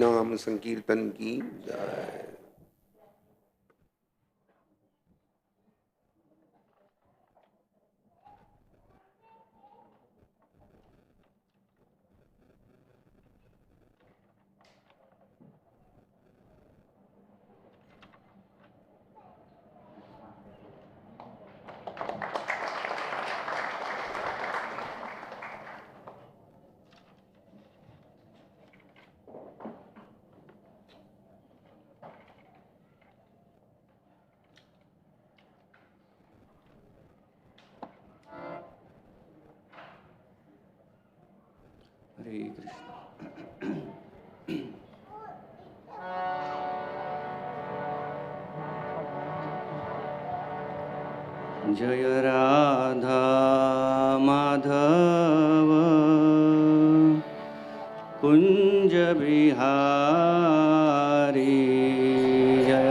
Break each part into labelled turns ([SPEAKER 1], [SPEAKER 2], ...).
[SPEAKER 1] नाम संकीर्तन की जय। हरे कृष्ण। जय राधा माधव कुंज बिहारी, जय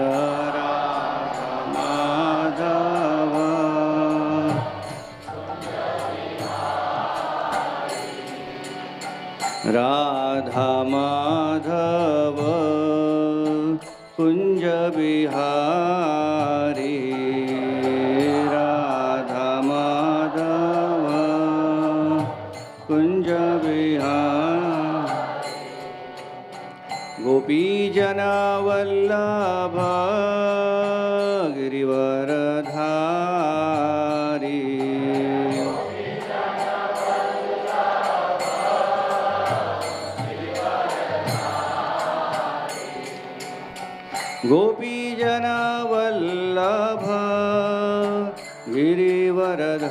[SPEAKER 1] राधा माधव राधा माधव कुंज बिहारी, राधा माधव कुंज बिहारी। गोपी जना वल्लभ गिरिवरधारी, गोपी जना वल्लभ गिरिवरधारी,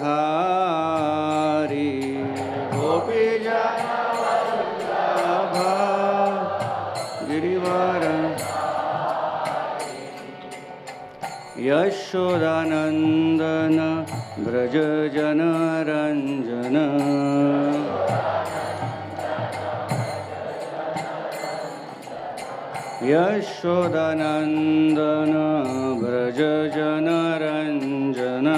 [SPEAKER 1] गोपी जना वल्लभ गिरिवर। यशोदानंदन ब्रज जनरंजन, यशोदानंदन ब्रज जनरंजन,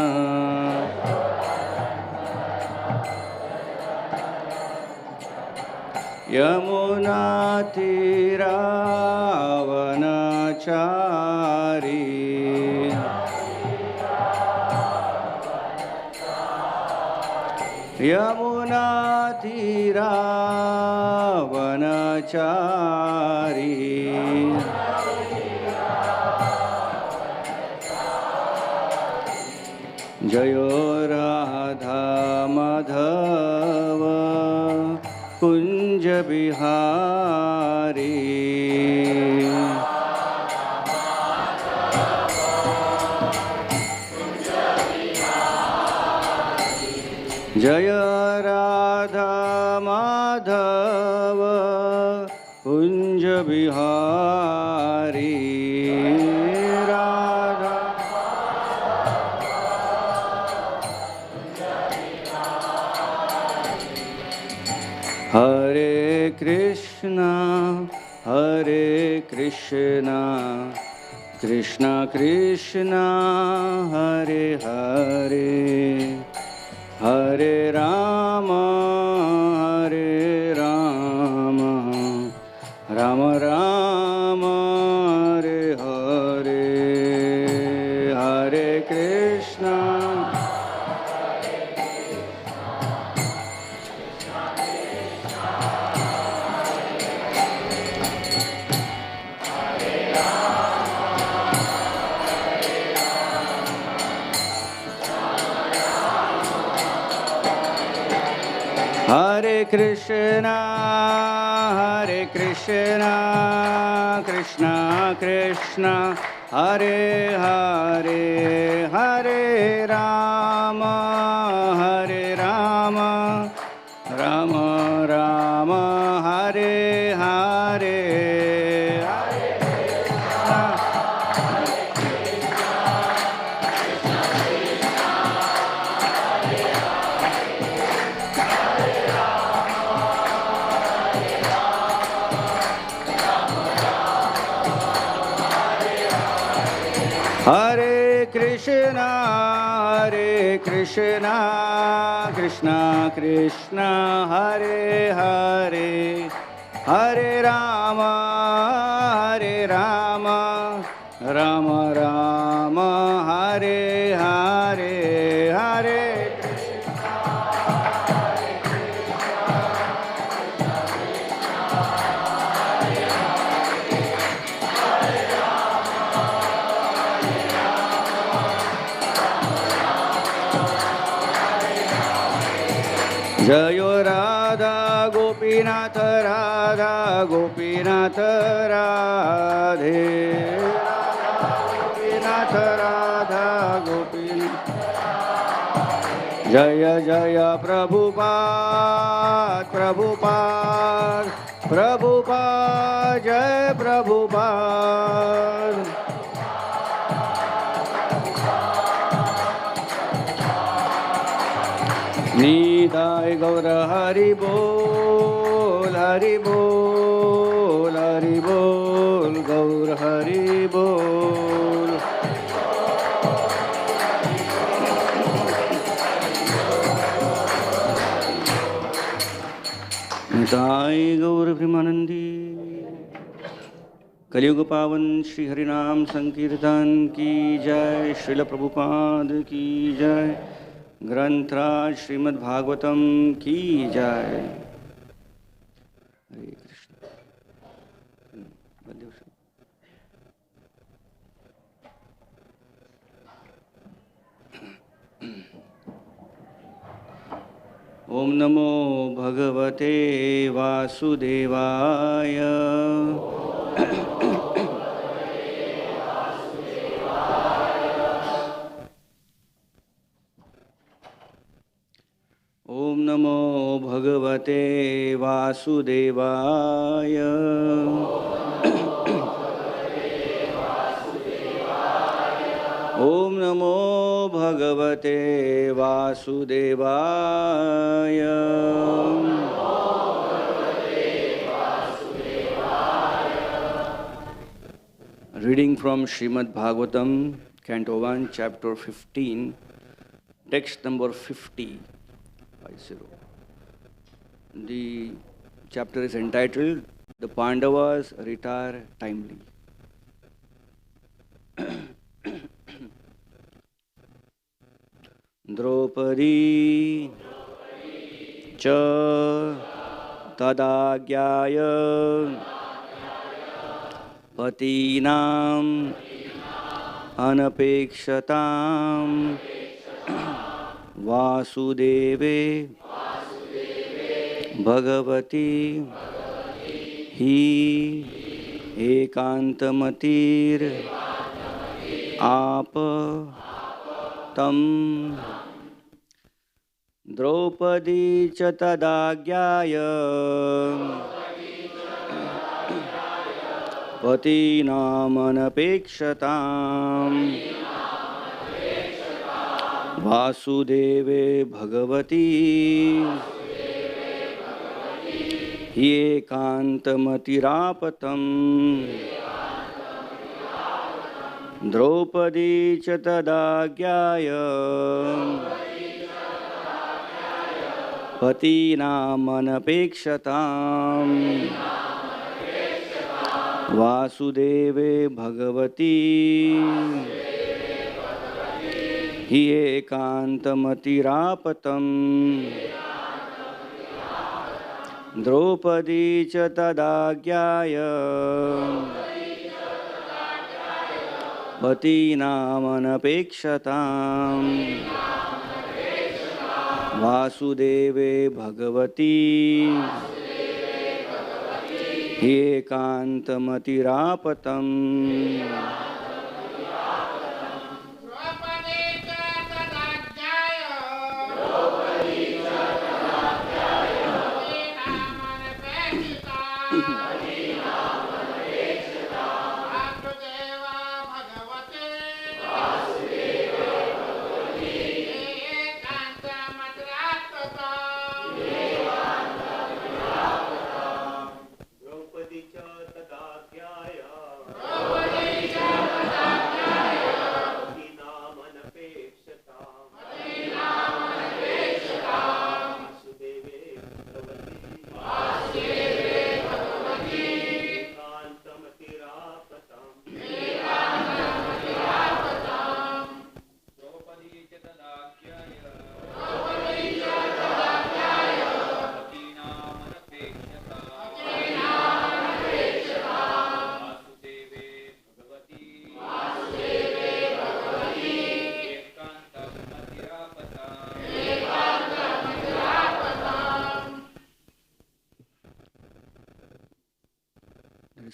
[SPEAKER 1] यमुना तीरावनचारी, यमुना तीरावनचारी, जय राधा माधव कुंज बिहारी, जय राधा माधव कुंज बिहारी, राधा हरे कृष्णा कृष्णा कृष्णा हरे हरे, हरे राम राम राम हरे हरे, हरे कृष्णा हरे कृष्णा कृष्णा कृष्णा हरे हरे, हरे राम राम राम हरे हरे, हरे कृष्णा कृष्णा कृष्णा हरे हरे, हरे Ram Hare Rama, Rama Rama, Hare Hare, Hare Jayo Radha Gopinath Radha Gopinath Radhe Gopinath Radha Gopinath Jaya Jaya Prabhupada Prabhupada Prabhupada Jai Prabhupada Nidai Gaura Hari Bol Hari Bol Hari Bol Gaura Hari Bol Nidai Gaura Premanandi Kaliyuga Pavan Shri Harinam Sankirtan Ki Jai Srila Prabhupada Ki Jai ग्रंथराज Shrimad Bhagavatam की जय हरे कृष्ण बलदेव ओम नमो भगवते वासुदेवाय ओम नमो भगवते वासुदेवाय ओम नमो भगवते वासुदेवाय Reading from Srimad Bhagavatam, Canto 1, Chapter 15, text number 50. The chapter is entitled The Pandavas Retire Timely. Draupadi cha tadagyaya patinam anapekshatam Vasudeve Bhagavati Hi Ekantamatir Apa Tam Draupadi Chatadagyaya Patinamanapekshatam Vasudeve Bhagavati Ekantamatirapatam Draupadi Chatadagyaya Patinamanapekshatam Vasudeve Bhagavati Ekantamatirapatam Draupadi Chatadagyaya Patinamanapekshatam Vasudeve Bhagavati Ekantamatirapatam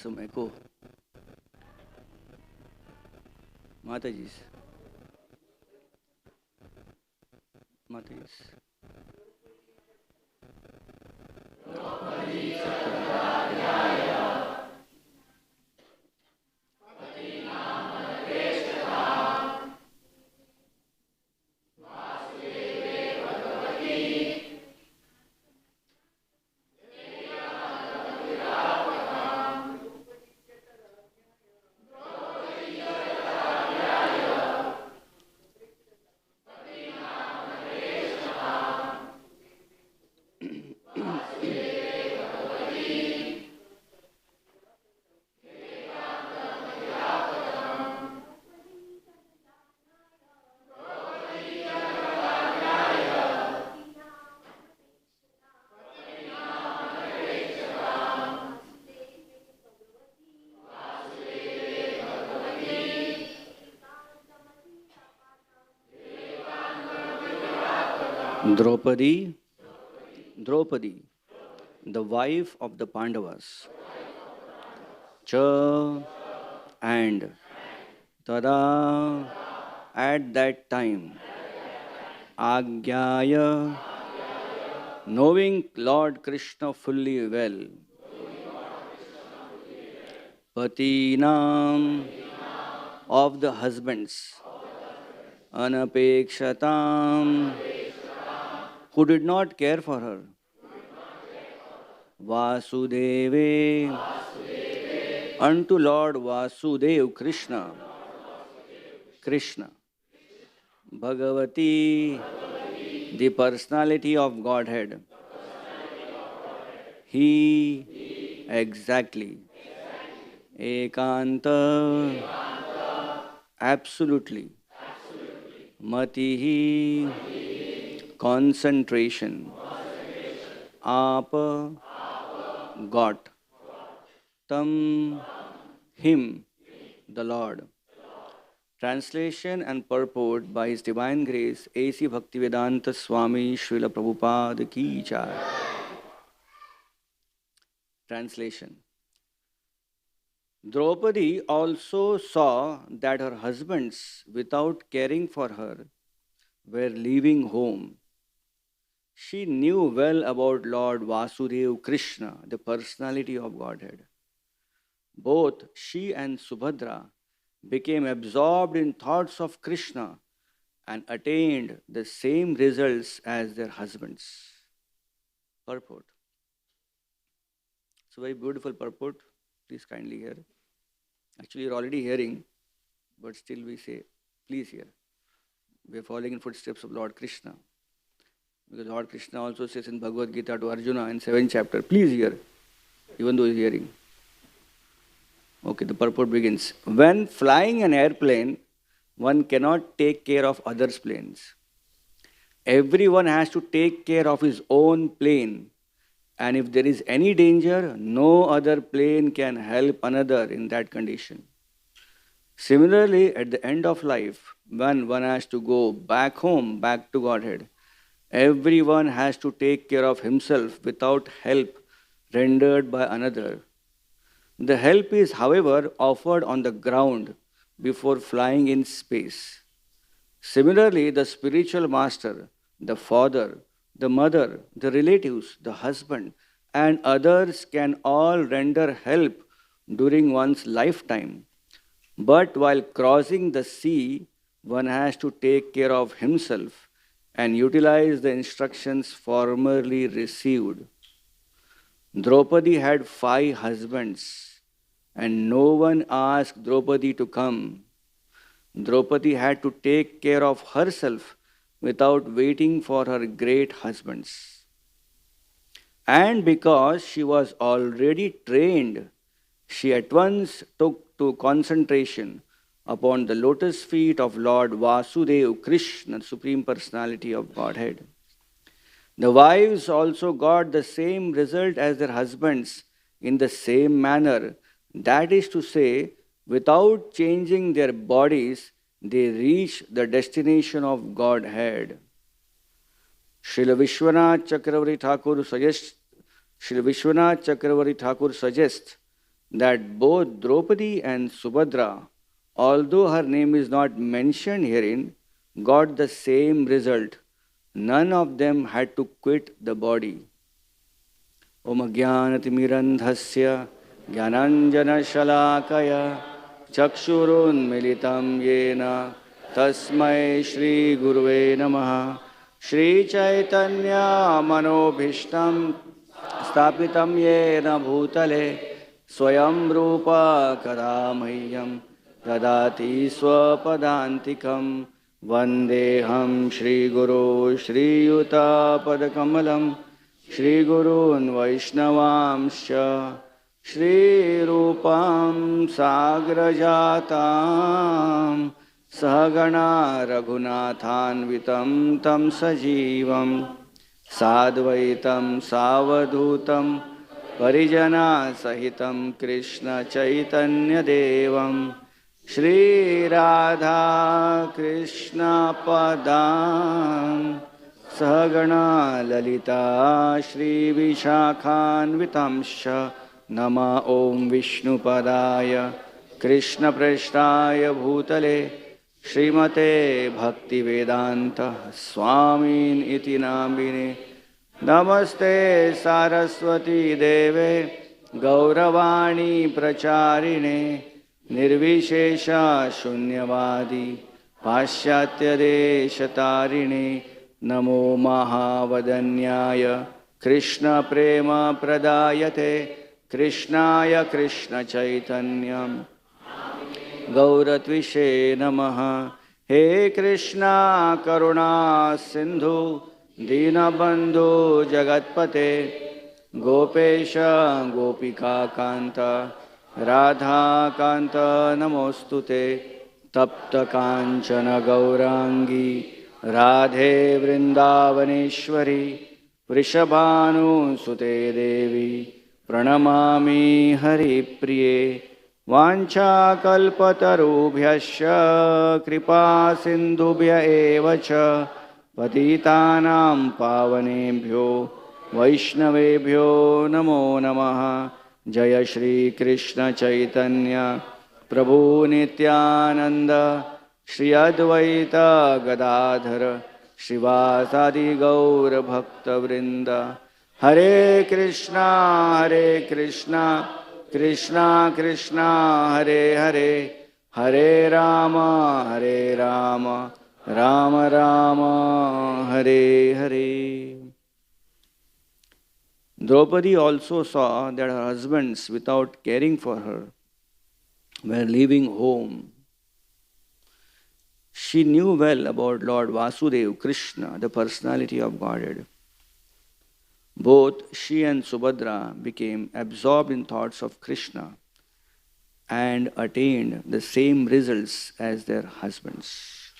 [SPEAKER 1] some echo. Mataji's. Mataji's. Draupadi, the wife of the Pandavas. Cha and Tada at that time. Agyaya, knowing Lord Krishna fully well. Patinam, of the husbands. Anapekshatam, who did not care for her. Vasudeve, unto Lord Vasudev Krishna. Krishna. Bhagavati, the personality of Godhead. He, exactly. Ekanta, absolutely. Matihi, concentration. Apa, got. Tam, him, the Lord. Translation and purport by His Divine Grace A.C. Bhaktivedanta Swami Srila Prabhupada Ki Jai. Translation. Draupadi also saw that her husbands, without caring for her, were leaving home. She knew well about Lord Vasudeva Krishna, the personality of Godhead. Both she and Subhadra became absorbed in thoughts of Krishna and attained the same results as their husbands. Purport. It's a very beautiful purport. Please kindly hear. Actually, you're already hearing, but still we say, please hear. We are following in footsteps of Lord Krishna. Because Lord Krishna also says in Bhagavad Gita to Arjuna in 7th chapter, please hear, even though he's hearing. Okay, the purport begins. When flying an airplane, one cannot take care of others' planes. Everyone has to take care of his own plane. And if there is any danger, no other plane can help another in that condition. Similarly, at the end of life, when one has to go back home, back to Godhead, everyone has to take care of himself without help rendered by another. The help is, however, offered on the ground before flying in space. Similarly, the spiritual master, the father, the mother, the relatives, the husband, and others can all render help during one's lifetime. But while crossing the sea, one has to take care of himself and utilize the instructions formerly received. Draupadi had 5 husbands, and no one asked Draupadi to come. Draupadi had to take care of herself without waiting for her great husbands. And because she was already trained, she at once took to concentration upon the lotus feet of Lord Vasudeva Krishna, Supreme Personality of Godhead. The wives also got the same result as their husbands in the same manner. That is to say, without changing their bodies, they reach the destination of Godhead. Srila Vishwanath Chakravarti Thakur suggests that both Draupadi and Subhadra, although her name is not mentioned herein, got the same result. None of them had to quit the body. Om Jnanatimirandhasya Jnananjanashalakaya Chakshurunmilitam Yena Tasmai Shri Guruve Namaha Shri Chaitanya Manobhishtam Stapitam Yena Bhutale Swayam Rupa Kadamahyam Dadati Swapadantikam Vandeham Shri Guru Shri Yuta Padakamalam Shri Gurun Vaishnavamscha Shri Rupam Sagrajatam Sahagana Raghunathanvitam Tam Sajivam Sadvaitam Savadutam Parijana Sahitam Krishna Chaitanya Devam Shri Radha Krishna Padam Sahagana Lalita Shri Vishakhanvitamsha Nama Om Vishnu Padaya Krishna Prashtaya Bhutale Srimate Bhakti Vedanta Swamin Iti Namine Namaste Saraswati Deve Gauravani Pracharine Nirvishesha Shunyavadi Pasyatya Deshatarine Namo Mahavadanyaya Krishna Prema Pradayate Krishnaya Krishna Chaitanyam Gauratvishe Namaha He Krishna Karuna Sindhu Dinabandhu Jagatpate Gopesha Gopika Kanta Radha Kanta Namostute Tapta Kanchana Gaurangi Radhe Vrindavaneshwari Vrishabhanu Sute Devi Pranamami Hari Priye Vancha Kalpatarubhyasya Kripa Sindhubhya Evacha Patitanam Pavanebhyo Vaishnavebhyo Namo Namaha Jaya Shri Krishna Chaitanya Prabhu Nityananda Shri Advaita Gadadhara Shivasadi Gaura Bhakta Vrinda Hare Krishna Krishna Krishna Hare Hare Hare Rama Rama Rama Hare Hare. Draupadi also saw that her husbands, without caring for her, were leaving home. She knew well about Lord Vasudev, Krishna, the personality of Godhead. Both she and Subhadra became absorbed in thoughts of Krishna and attained the same results as their husbands.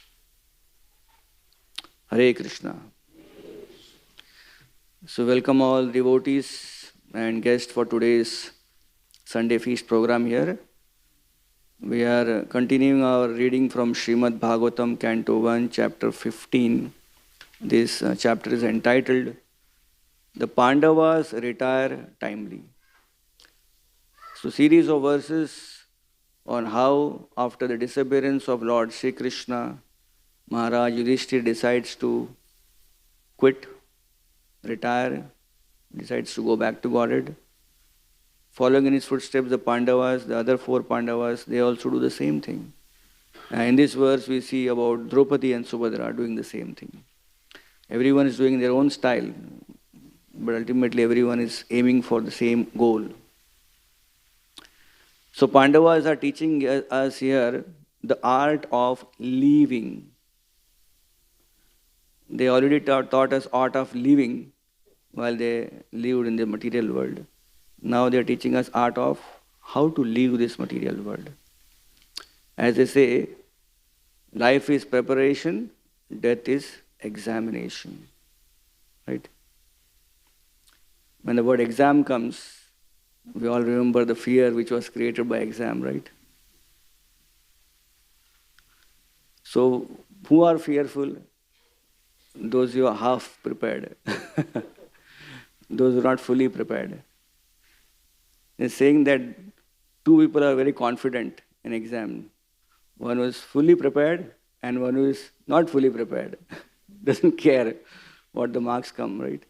[SPEAKER 1] Hare Krishna. So welcome all devotees and guests for today's Sunday feast program here. We are continuing our reading from Srimad Bhagavatam, Canto 1, Chapter 15. This chapter is entitled, The Pandavas Retire Timely. So series of verses on how after the disappearance of Lord Sri Krishna, Maharaj Yudhishthira decides to quit, retire, decides to go back to Godhead. Following in his footsteps, the Pandavas, the other four Pandavas, they also do the same thing. And in this verse, we see about Draupadi and Subhadra doing the same thing. Everyone is doing their own style, but ultimately everyone is aiming for the same goal. So Pandavas are teaching us here the art of leaving. They already taught us art of living while they lived in the material world. Now they are teaching us art of how to leave this material world. As they say, life is preparation, death is examination. Right? When the word exam comes, we all remember the fear which was created by exam, right? So, who are fearful? Those who are half prepared. Those who are not fully prepared. They're saying that two people are very confident in exam. One was fully prepared and one who is not fully prepared. Doesn't care what the marks come, right?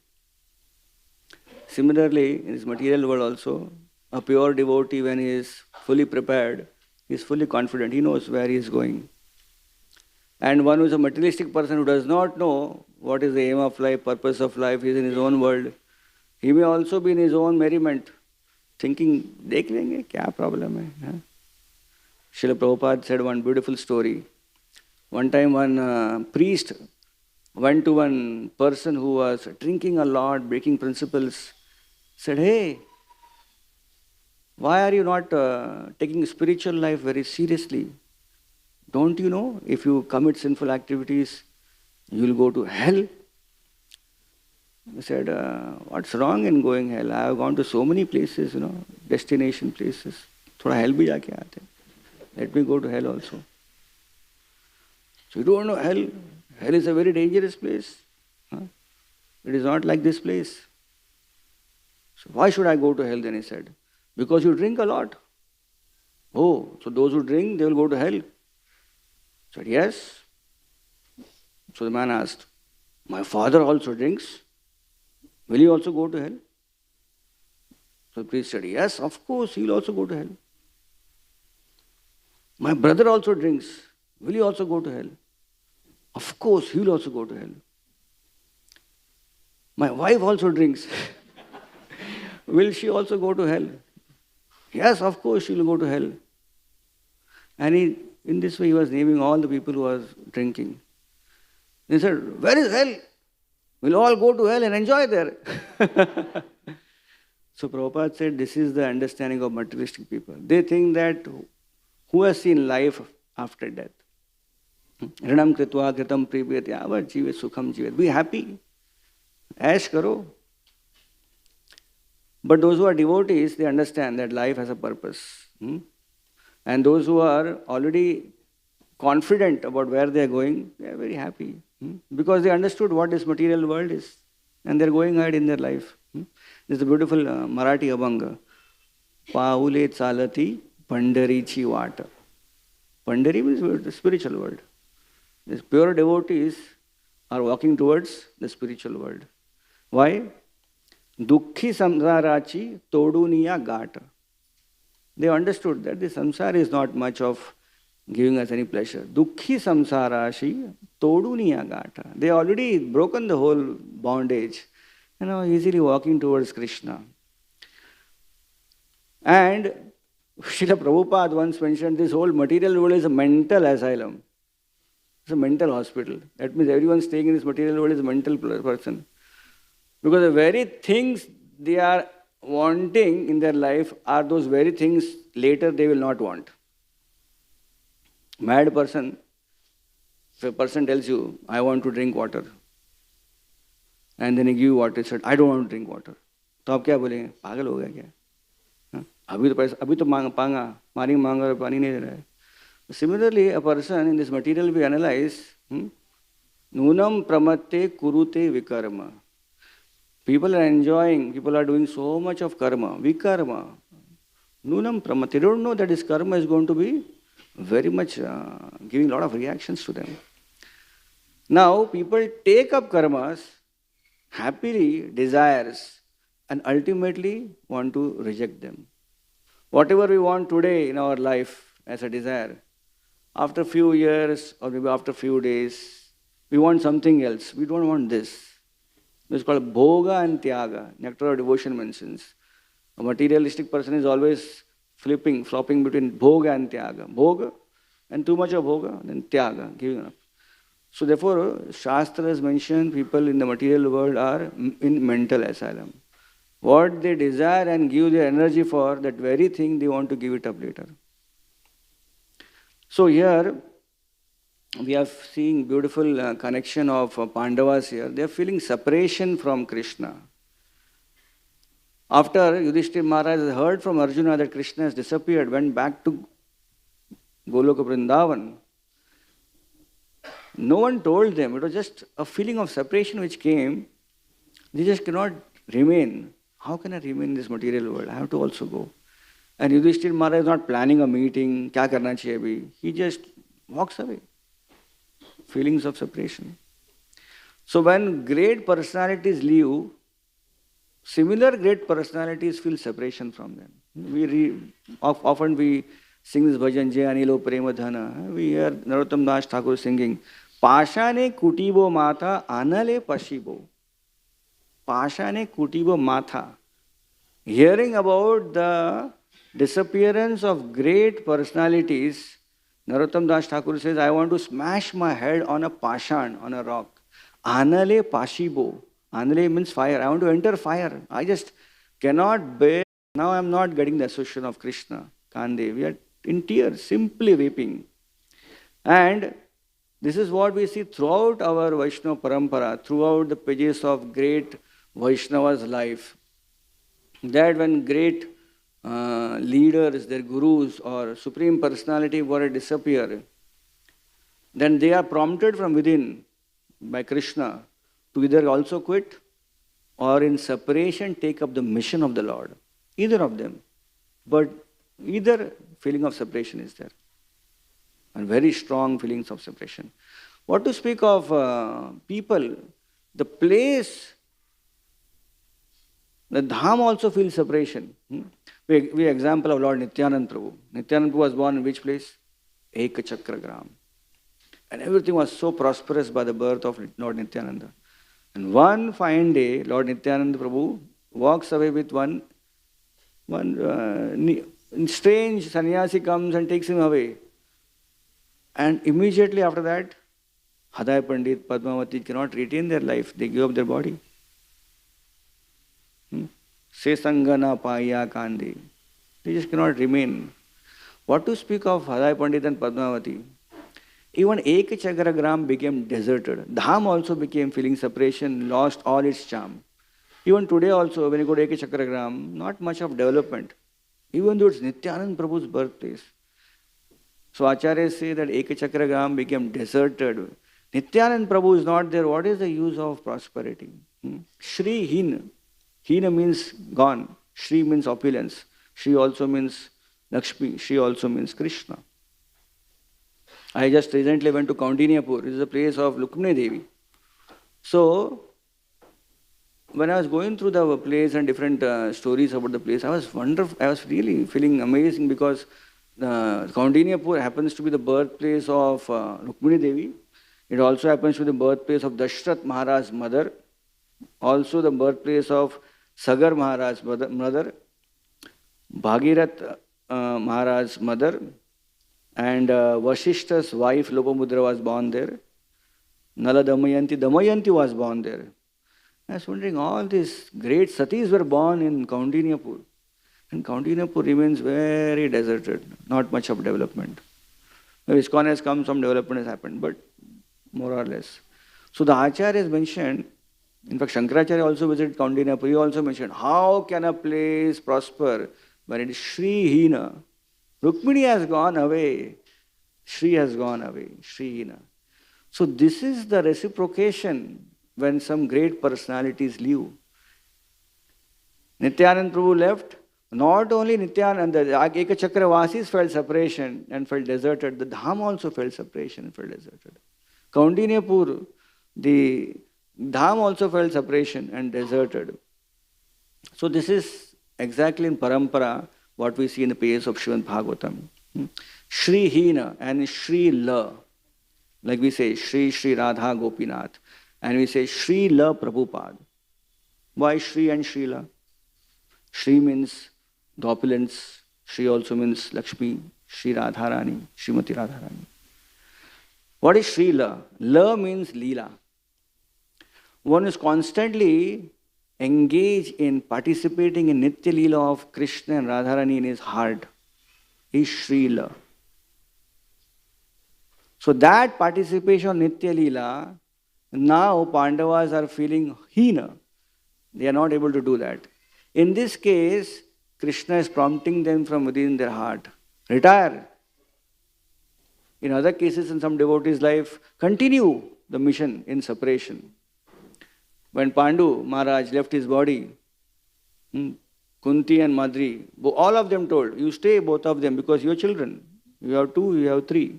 [SPEAKER 1] Similarly, in this material world also, a pure devotee, when he is fully prepared, he is fully confident, he knows where he is going. And one who is a materialistic person who does not know what is the aim of life, purpose of life, he is in his own world. He may also be in his own merriment, thinking, dekh lenge, kya problem hai? Srila Prabhupada said one beautiful story. One time one priest went to one person who was drinking a lot, breaking principles, said, hey, why are you not taking spiritual life very seriously? Don't you know if you commit sinful activities, you will go to hell? He said, what's wrong in going hell? I have gone to so many places, destination places. Thoda hell bhi jaake aate. Let me go to hell also. So you don't know hell. Hell is a very dangerous place. It is not like this place. So why should I go to hell then, he said. Because you drink a lot. Oh, so those who drink, they will go to hell. He said, yes. So the man asked, my father also drinks. Will he also go to hell? So the priest said, yes, of course, he will also go to hell. My brother also drinks. Will he also go to hell? Of course, he will also go to hell. My wife also drinks. Will she also go to hell? Yes, of course, she will go to hell. And in this way, he was naming all the people who was drinking. He said, where is hell? We'll all go to hell and enjoy there. So Prabhupada said, this is the understanding of materialistic people. They think that who has seen life after death? Rinam kritva kritam pripyati avar jivet sukham jivet. Be happy. Ash karo. But those who are devotees, they understand that life has a purpose. And those who are already confident about where they are going, they are very happy. Because they understood what this material world is. And they are going ahead in their life. This is a beautiful Marathi abhanga. Paule chalati pandarichi vata. Pandari means the spiritual world. These pure devotees are walking towards the spiritual world. Why? Dukhi samsarachi toduniya gata. They understood that the samsara is not much of giving us any pleasure. Dukhi samsarashi toduniya gata. They already broken the whole bondage. Easily walking towards Krishna. And Srila Prabhupada once mentioned this whole material world is a mental asylum. It's a mental hospital. That means everyone staying in this material world is a mental person. Because the very things they are wanting in their life are those very things later they will not want. Mad person, if a person tells you, I want to drink water, and then he give you water, he said, I don't want to drink water. तो आप क्या बोलेंगे? पागल हो गया क्या? अभी तो पैसा, अभी तो मांगा, मांगा और पानी नहीं दे रहा है. Similarly, a person in this material we analyze, nunam pramate kurute vikarma. People are enjoying, people are doing so much of karma, vikarma. Nunam pramate. They don't know that this karma is going to be very much giving a lot of reactions to them. Now, people take up karmas, happily desires, and ultimately want to reject them. Whatever we want today in our life as a desire, after a few years or maybe after a few days, we want something else. We don't want this. It's called bhoga and tyaga. Nectar of Devotion mentions. A materialistic person is always flopping between bhoga and tyaga. Bhoga and too much of bhoga, then tyaga, giving up. So therefore, Shastras mention people in the material world are in mental asylum. What they desire and give their energy for, that very thing they want to give it up later. So here, we are seeing beautiful connection of Pandavas here. They are feeling separation from Krishna. After Yudhishthira Maharaj heard from Arjuna that Krishna has disappeared, went back to Goloka Vrindavan, no one told them. It was just a feeling of separation which came. They just cannot remain. How can I remain in this material world? I have to also go. And Yudhishthir Maharaj is not planning a meeting, kya karna chahiye abhi. He just walks away. Feelings of separation. So when great personalities leave, similar great personalities feel separation from them. Often we sing this bhajan, Jai Anilo Prema Dhana. We hear Narottam Das Thakur singing, Pashane Kutibo Mata Anale Pashibo. Pashane Kutibo Mata. Hearing about the disappearance of great personalities, Narottam Das Thakur says, I want to smash my head on a pashan, on a rock. Anale Pashibo. Anale means fire. I want to enter fire. I just cannot bear. Now I am not getting the association of Krishna. Kande. We are in tears, simply weeping. And this is what we see throughout our Vaishnava parampara, throughout the pages of great Vaishnava's life. That when great leaders, their gurus or supreme personality were to disappear, then they are prompted from within by Krishna to either also quit or in separation take up the mission of the Lord. Either of them. But either feeling of separation is there. And very strong feelings of separation. What to speak of people? The place, the dham also feels separation. We example of Lord Nityanand Prabhu. Nityanand Prabhu was born in which place? Ekachakra. And everything was so prosperous by the birth of Lord Nityananda. And one fine day, Lord Nityananda Prabhu walks away with one strange sannyasi comes and takes him away. And immediately after that, Hadai Pandit, Padmavati cannot retain their life. They give up their body. Se Sangana Paya Kandi. They just cannot remain. What to speak of Hadai Pandit and Padmavati? Even Ekachakra became deserted. Dham also became feeling separation, lost all its charm. Even today also, when you go to Ekachakra, not much of development. Even though it's Nityanand Prabhu's birthplace. So Acharyas say that Ekachakra became deserted. Nityanand Prabhu is not there. What is the use of prosperity? Shri Hina. Hina means gone. Shri means opulence. Shri also means Lakshmi. Shri also means Krishna. I just recently went to Kaundinyapur. This is a place of Rukmini Devi. So, when I was going through the place and different stories about the place, I was really feeling amazing because Kaundinyapur happens to be the birthplace of Rukmini Devi. It also happens to be the birthplace of Dashrath Maharaj's mother. Also the birthplace of Sagar Maharaj's mother. Bhagirath Maharaj's mother. And Vashishta's wife Lopamudra was born there. Nala Damayanti was born there. I was wondering, all these great satis were born in Kaundinyapur. And Kaundinyapur remains very deserted, not much of development. ISKCON has come, some development has happened, but more or less. So the Acharyas mentioned, in fact Shankaracharya also visited Kaundinyapur, he also mentioned, how can a place prosper when it is Shri Hina? Rukmini has gone away, Shri has gone away, Shri Hina. So this is the reciprocation when some great personalities leave. Nityanand Prabhu left. Not only Nityanand, the Ekachakra Vasis felt separation and felt deserted, the Dham also felt separation and felt deserted. Kaundinyapur, the Dham also felt separation and deserted. So this is exactly in Parampara what we see in the pages of Srimad Bhagavatam. Shri Hina and Shri La. Like we say, Shri Radha Gopinath. And we say Shri La Prabhupada. Why Shri and Shri La? Shri means the opulence. Shri also means Lakshmi, Shri Radharani, Srimati Radharani. What is Shri La? La means Leela. One is constantly engaged in participating in Nitya Leela of Krishna and Radharani in his heart. Is Shri La. So that participation in Nitya Leela, now Pandavas are feeling Hina. They are not able to do that. In this case, Krishna is prompting them from within their heart. Retire. In other cases, in some devotees' life, continue the mission in separation. When Pandu Maharaj left his body, Kunti and Madri, all of them told, you stay, both of them, because you're children. You have two, you have three.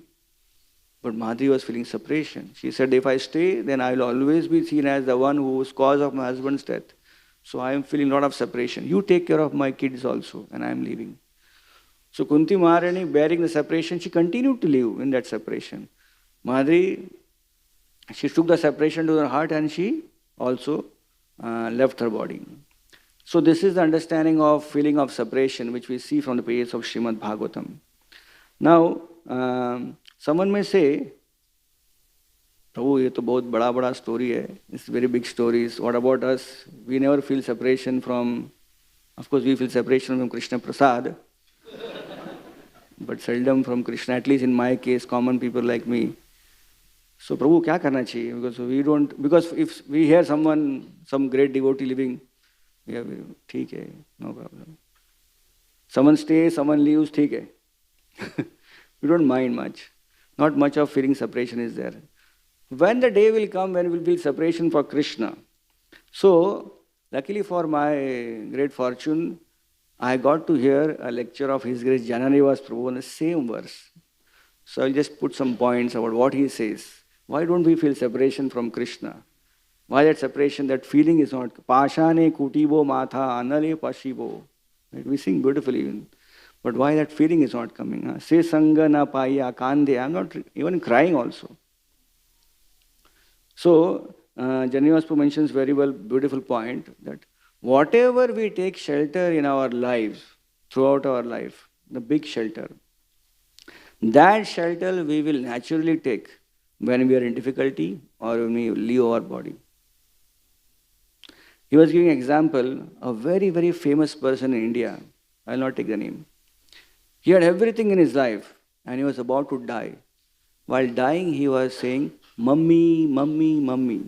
[SPEAKER 1] But Madri was feeling separation. She said, if I stay, then I will always be seen as the one who was cause of my husband's death. So I am feeling a lot of separation. You take care of my kids also, and I am leaving. So Kunti Maharani, bearing the separation, she continued to live in that separation. Madri, she took the separation to her heart and she also left her body. So this is the understanding of feeling of separation which we see from the pages of Srimad Bhagavatam. Now, someone may say, Prabhu, ये तो बहुत बड़ा बड़ा story है. It's very big stories. What about us? We never feel separation from, of course we feel separation from Krishna Prasad, but seldom from Krishna, at least in my case, common people like me. So Prabhu, क्या करना चाहिए? Because we don't, because if we hear someone, some great devotee living, we have, ठीक है, no problem. Someone stays, someone leaves, ठीक है. We don't mind much. Not much of feeling separation is there. When the day will come when we will feel separation for Krishna. So, luckily for my great fortune, I got to hear a lecture of His Grace Jananivas Prabhu on the same verse. So I'll just put some points about what he says. Why don't we feel separation from Krishna? Why that separation, that feeling is not. Pashane kutibo matha anale pashibo. Right? We sing beautifully. But why that feeling is not coming? Se sanga na paya kande. I'm not even crying also. So, Janivas Prabhu mentions very well, beautiful point, that whatever we take shelter in our lives, throughout our life, the big shelter, that shelter we will naturally take when we are in difficulty or when we leave our body. He was giving an example, a very, very famous person in India. I will not take the name. He had everything in his life and he was about to die. While dying, he was saying, Mummy, Mummy, Mummy.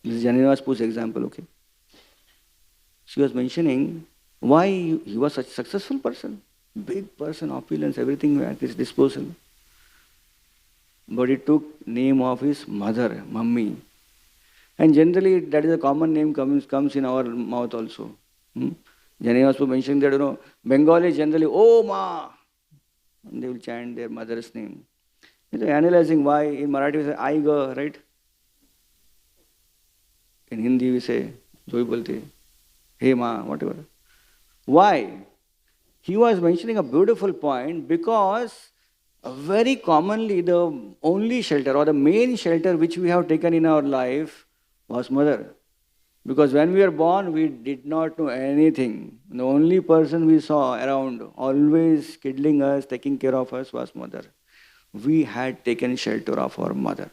[SPEAKER 1] This is Janivas Prabhu's example, okay? She was mentioning why he was such a successful person, big person, opulence, everything at his disposal. But he took name of his mother, Mummy. And generally, that is a common name comes in our mouth also. Janivas Prabhu mentioning that, Bengali generally, oh ma, and they will chant their mother's name. Analyzing why in Marathi we say Aiga, right? In Hindi we say jo bolte, hey ma, whatever. Why? He was mentioning a beautiful point because very commonly the only shelter or the main shelter which we have taken in our life was mother. Because when we were born, we did not know anything. The only person we saw around, always kiddling us, taking care of us, was mother. We had taken shelter of our mother.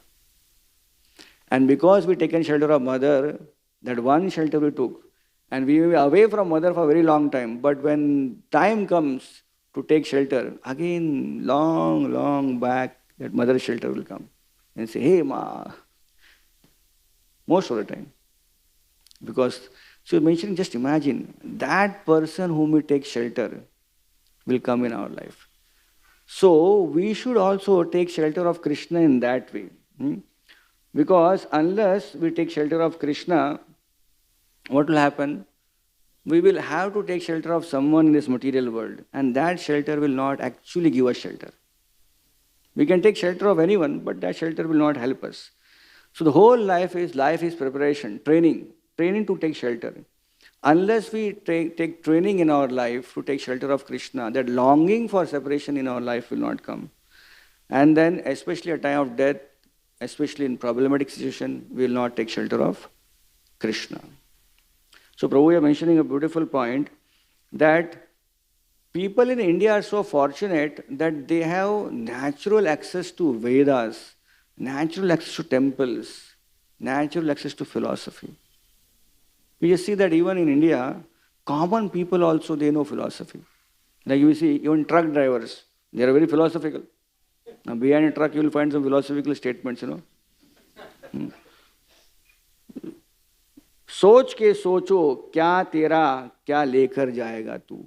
[SPEAKER 1] And because we taken shelter of mother, that one shelter we took, and we were away from mother for a very long time. But when time comes to take shelter, again, long back, that mother shelter will come and say, hey ma, most of the time. Because she was mentioning, just imagine, that person whom we take shelter will come in our life. So, we should also take shelter of Krishna in that way. Because unless we take shelter of Krishna, what will happen? We will have to take shelter of someone in this material world. And that shelter will not actually give us shelter. We can take shelter of anyone, but that shelter will not help us. So, the whole life is preparation, training to take shelter. Unless we take training in our life to take shelter of Krishna, that longing for separation in our life will not come. And then, especially at time of death, especially in problematic situation, we will not take shelter of Krishna. So Prabhu is mentioning a beautiful point that people in India are so fortunate that they have natural access to Vedas, natural access to temples, natural access to philosophy. We just see that even in India, common people also, they know philosophy. Like you see, even truck drivers, they are very philosophical. Now behind a truck, you will find some philosophical statements, सोच के सोचो क्या तेरा क्या लेकर जाएगा तू.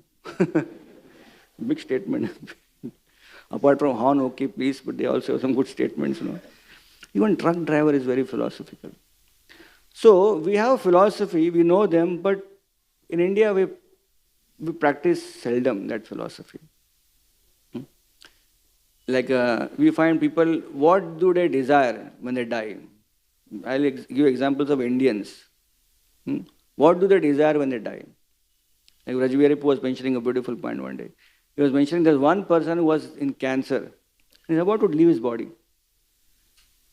[SPEAKER 1] Big statement. Apart from horn, okay, please, but they also have some good statements, Even truck driver is very philosophical. So we have philosophy, we know them, but In India, we practice seldom that philosophy. Like we find people, what do they desire when they die? I'll give examples of Indians. What do they desire when they die? Like Rajviripu was mentioning a beautiful point one day. He was mentioning there's one person who was in cancer. He's about to leave his body.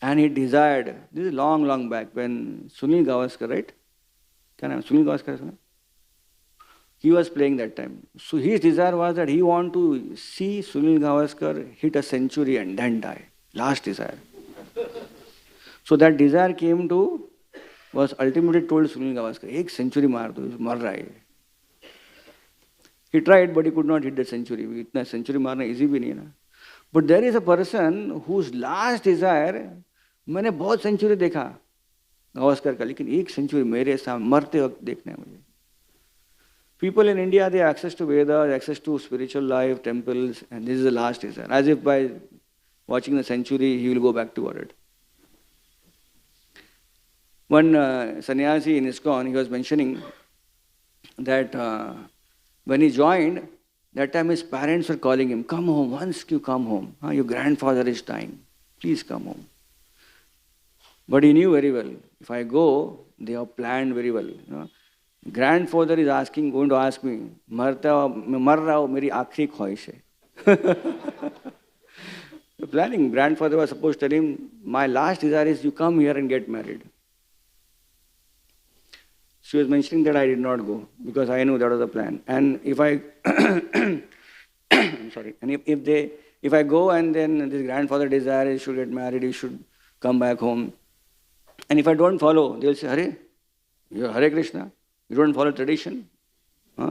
[SPEAKER 1] And he desired, this is long, long back, when Sunil Gavaskar, right? Sunil Gavaskar, he was playing that time. So his desire was that he wanted to see Sunil Gavaskar hit a century and then die. Last desire. So that desire came to, was ultimately told Sunil Gavaskar, एक century मार दो, मर रहा है. He tried, but he could not hit the century. इतना century मारना easy भी नहीं है ना. But there is a person whose last desire, मैंने बहुत century देखा गावस्कर का, लेकिन एक century मेरे सामने मरते वक्त देखना है मुझे. People in India, they have access to Vedas, access to spiritual life, temples, and this is the last desire. As if by watching the century, he will go back toward it. One sannyasi in ISKCON, he was mentioning that when he joined, that time his parents were calling him, come home, once you come home. Your grandfather is dying. Please come home. But he knew very well, if I go, they have planned very well. Grandfather is going to ask me, mar raha ho, meri aakhri khwahish hai. The planning, grandfather was supposed to tell him, my last desire is you come here and get married. She was mentioning that I did not go because I knew that was the plan. And if I, I'm sorry, and if I go and then this grandfather desires, he should get married, he should come back home. And if I don't follow, they will say, Hare, you are Hare Krishna. You don't follow tradition.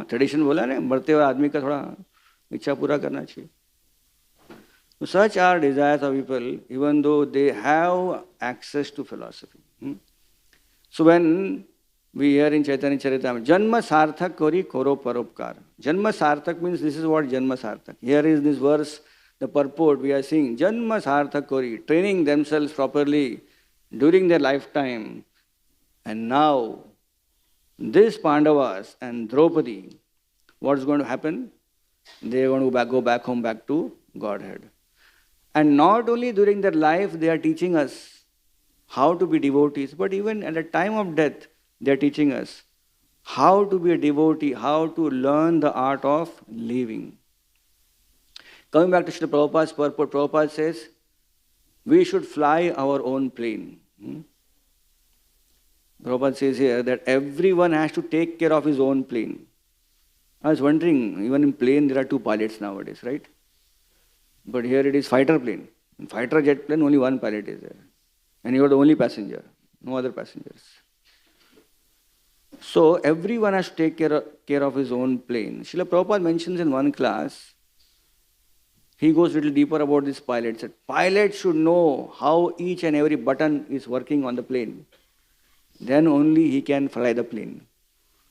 [SPEAKER 1] Tradition बोला ना, मरते हुए आदमी का थोड़ा इच्छा पूरा करना चाहिए. So such are desires of people, even though they have access to philosophy. So when we hear in Chaitanya Charitamrita, Janma Sarthak Kori Koro Paropkar. Janma Sarthak means this is what Janma Sarthak. Here is this verse, the purport we are seeing. Janma Sarthak Kori, training themselves properly during their lifetime. And now, this Pandavas and Draupadi, what is going to happen? They are going to go back home, back to Godhead. And not only during their life, they are teaching us how to be devotees, but even at the time of death, they are teaching us how to be a devotee, how to learn the art of living. Coming back to Srila Prabhupada's purport, Prabhupada says, we should fly our own plane. Prabhupada says here that everyone has to take care of his own plane. I was wondering, even in plane there are two pilots nowadays, right? But here it is fighter plane. In fighter jet plane, only one pilot is there. And you are the only passenger, no other passengers. So everyone has to take care of his own plane. Srila Prabhupada mentions in one class, he goes a little deeper about this pilot. He said, pilot should know how each and every button is working on the plane. Then only he can fly the plane.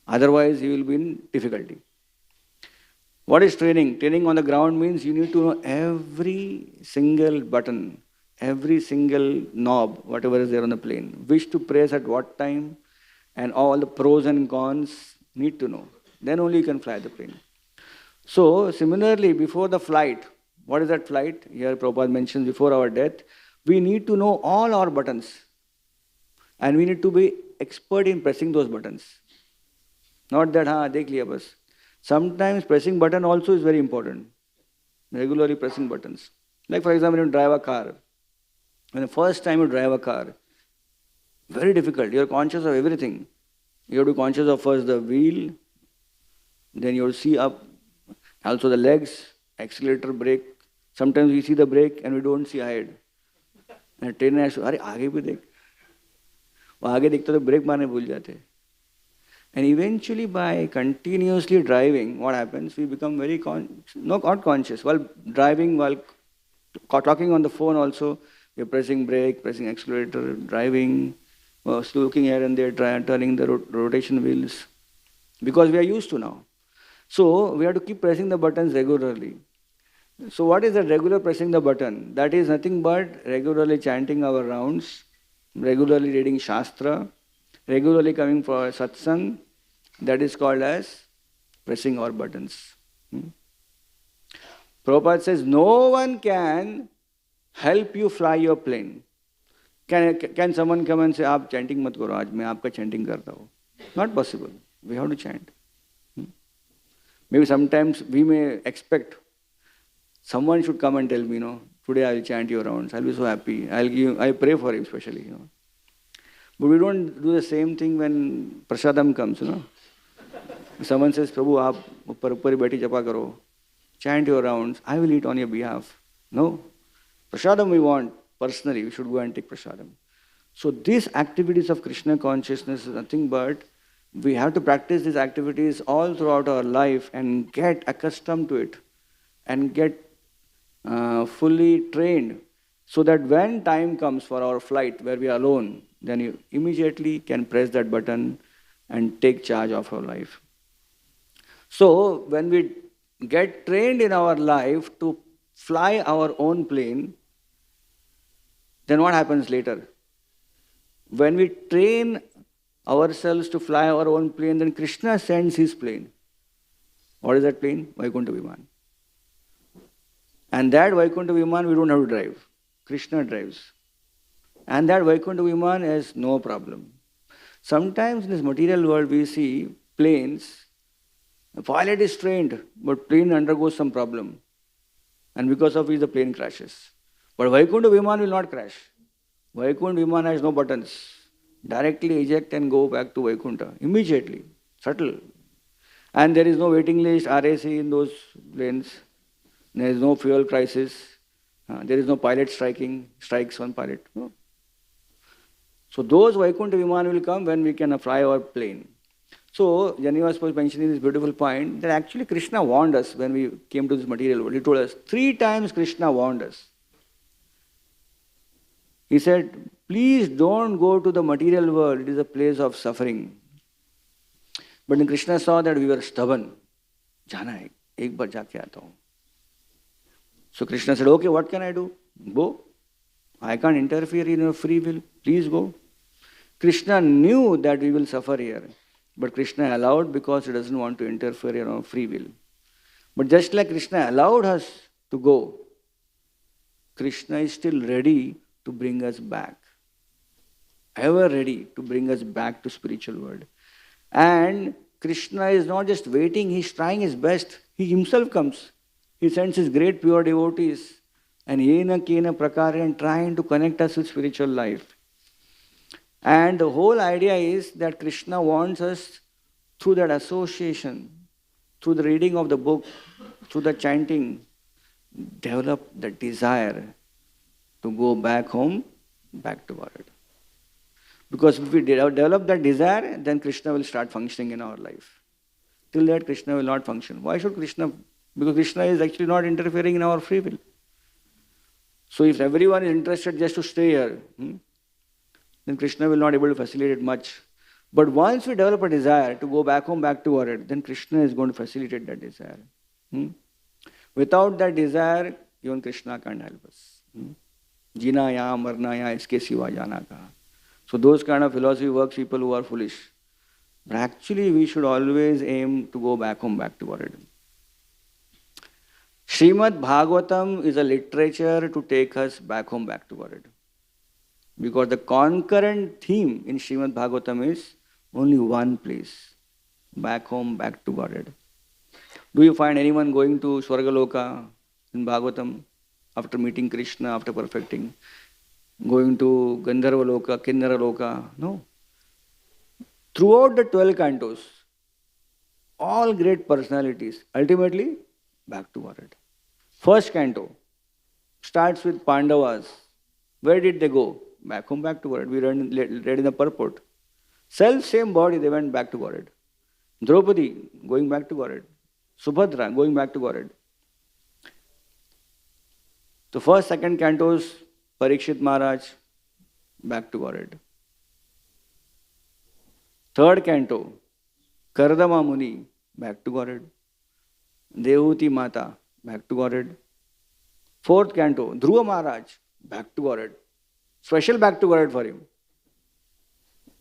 [SPEAKER 1] Otherwise, he will be in difficulty. What is training? Training on the ground means you need to know every single button, every single knob, whatever is there on the plane, which to press at what time, and all the pros and cons need to know. Then only you can fly the plane. So, similarly, before the flight, what is that flight? Here Prabhupada mentions before our death, we need to know all our buttons. And we need to be expert in pressing those buttons. Not that, dekh liya bas. Sometimes pressing button also is very important. Regularly pressing buttons. Like for example, you drive a car. When the first time you drive a car, very difficult. You are conscious of everything. You have to be conscious of first the wheel, then you have to see up, also the legs, accelerator, brake. Sometimes we see the brake and we don't see ahead. And train has to, आगे भी देख. वो आगे देखते तो break मारने भूल जाते. And eventually by continuously driving, what happens? We become very not conscious. While driving, while talking on the phone also, we are pressing brake, pressing accelerator, driving, looking here and there, turning the rotation wheels. Because we are used to now. So we have to keep pressing the buttons regularly. So what is that regular pressing the button? That is nothing but regularly chanting our rounds, regularly reading Shastra, regularly coming for satsang, That is called as pressing our buttons. Prabhupada says, no one can help you fly your plane. Can someone come and say, आप chanting मत करो आज मैं आपका chanting करता हूँ? Not possible. We have to chant. Maybe sometimes we may expect someone should come and tell me, today I will chant your rounds. I'll be so happy. I pray for him especially, But we don't do the same thing when prasadam comes, Someone says, Prabhu, आप ऊपर ऊपर ही बैठी जपा करो. Chant your rounds. I will eat on your behalf. No. Prasadam we want. Personally, we should go and take prasadam. So these activities of Krishna consciousness is nothing but we have to practice these activities all throughout our life and get accustomed to it and get fully trained so that when time comes for our flight where we are alone, then you immediately can press that button and take charge of our life. So when we get trained in our life to fly our own plane, then what happens later? When we train ourselves to fly our own plane, then Krishna sends his plane. What is that plane? Vaikuntha Viman. And that Vaikuntha Viman we don't have to drive. Krishna drives. And that Vaikuntha Viman has no problem. Sometimes in this material world we see planes, the pilot is trained, but plane undergoes some problem. And because of which the plane crashes. But Vaikuntha Viman will not crash. Vaikuntha Viman has no buttons. Directly eject and go back to Vaikuntha. Immediately. Subtle. And there is no waiting list, RAC in those planes. There is no fuel crisis. There is no pilot strikes on pilot. No. So those Vaikuntha Viman will come when we can fly our plane. So, Jani was mentioning this beautiful point that actually Krishna warned us when we came to this material world. He told us, 3 times Krishna warned us. He said, please don't go to the material world, it is a place of suffering. But then Krishna saw that we were stubborn. Jana hai, ek baar jaake aata hu. So Krishna said, okay, what can I do? Go. I can't interfere in your free will. Please go. Krishna knew that we will suffer here. But Krishna allowed because he doesn't want to interfere in our free will. But just like Krishna allowed us to go, Krishna is still ready to bring us back. Ever ready to bring us back to spiritual world. And Krishna is not just waiting, he is trying his best. He himself comes. He sends his great pure devotees and yena kena prakara and trying to connect us with spiritual life. And the whole idea is that Krishna wants us through that association, through the reading of the book, through the chanting, develop the desire to go back home, back to Bharat. Because if we develop that desire, then Krishna will start functioning in our life. Till that, Krishna will not function. Why should Krishna? Because Krishna is actually not interfering in our free will. So if everyone is interested just to stay here, then Krishna will not be able to facilitate much. But once we develop a desire to go back home, back to Bharat, then Krishna is going to facilitate that desire. Without that desire, even Krishna can't help us. Jina ya, marna ya, iske siva jana ka. So those kind of philosophy works people who are foolish. But actually we should always aim to go back home, back to Bharat. Srimad Bhagavatam is a literature to take us back home, back to Bharat. Because the concurrent theme in Srimad Bhagavatam is only one place. Back home, back to Bharat. Do you find anyone going to Swargaloka in Bhagavatam after meeting Krishna, after perfecting? Going to Gandharva Loka, Kinnara Loka? No. Throughout the 12 cantos, all great personalities, ultimately back to Bharat. First canto starts with Pandavas. Where did they go? Back home, back to Bharat. We read in the purport. Same body, they went back to Bharat. Draupadi, going back to Bharat. Subhadra, going back to Bharat. The first, second cantos, Parikshit Maharaj, back to Bharat. Third canto, Kardama Muni, back to Bharat. Dehuti Mata, back to Bharat. Fourth canto, Dhruva Maharaj, back to Bharat. Special back to Bharat for him.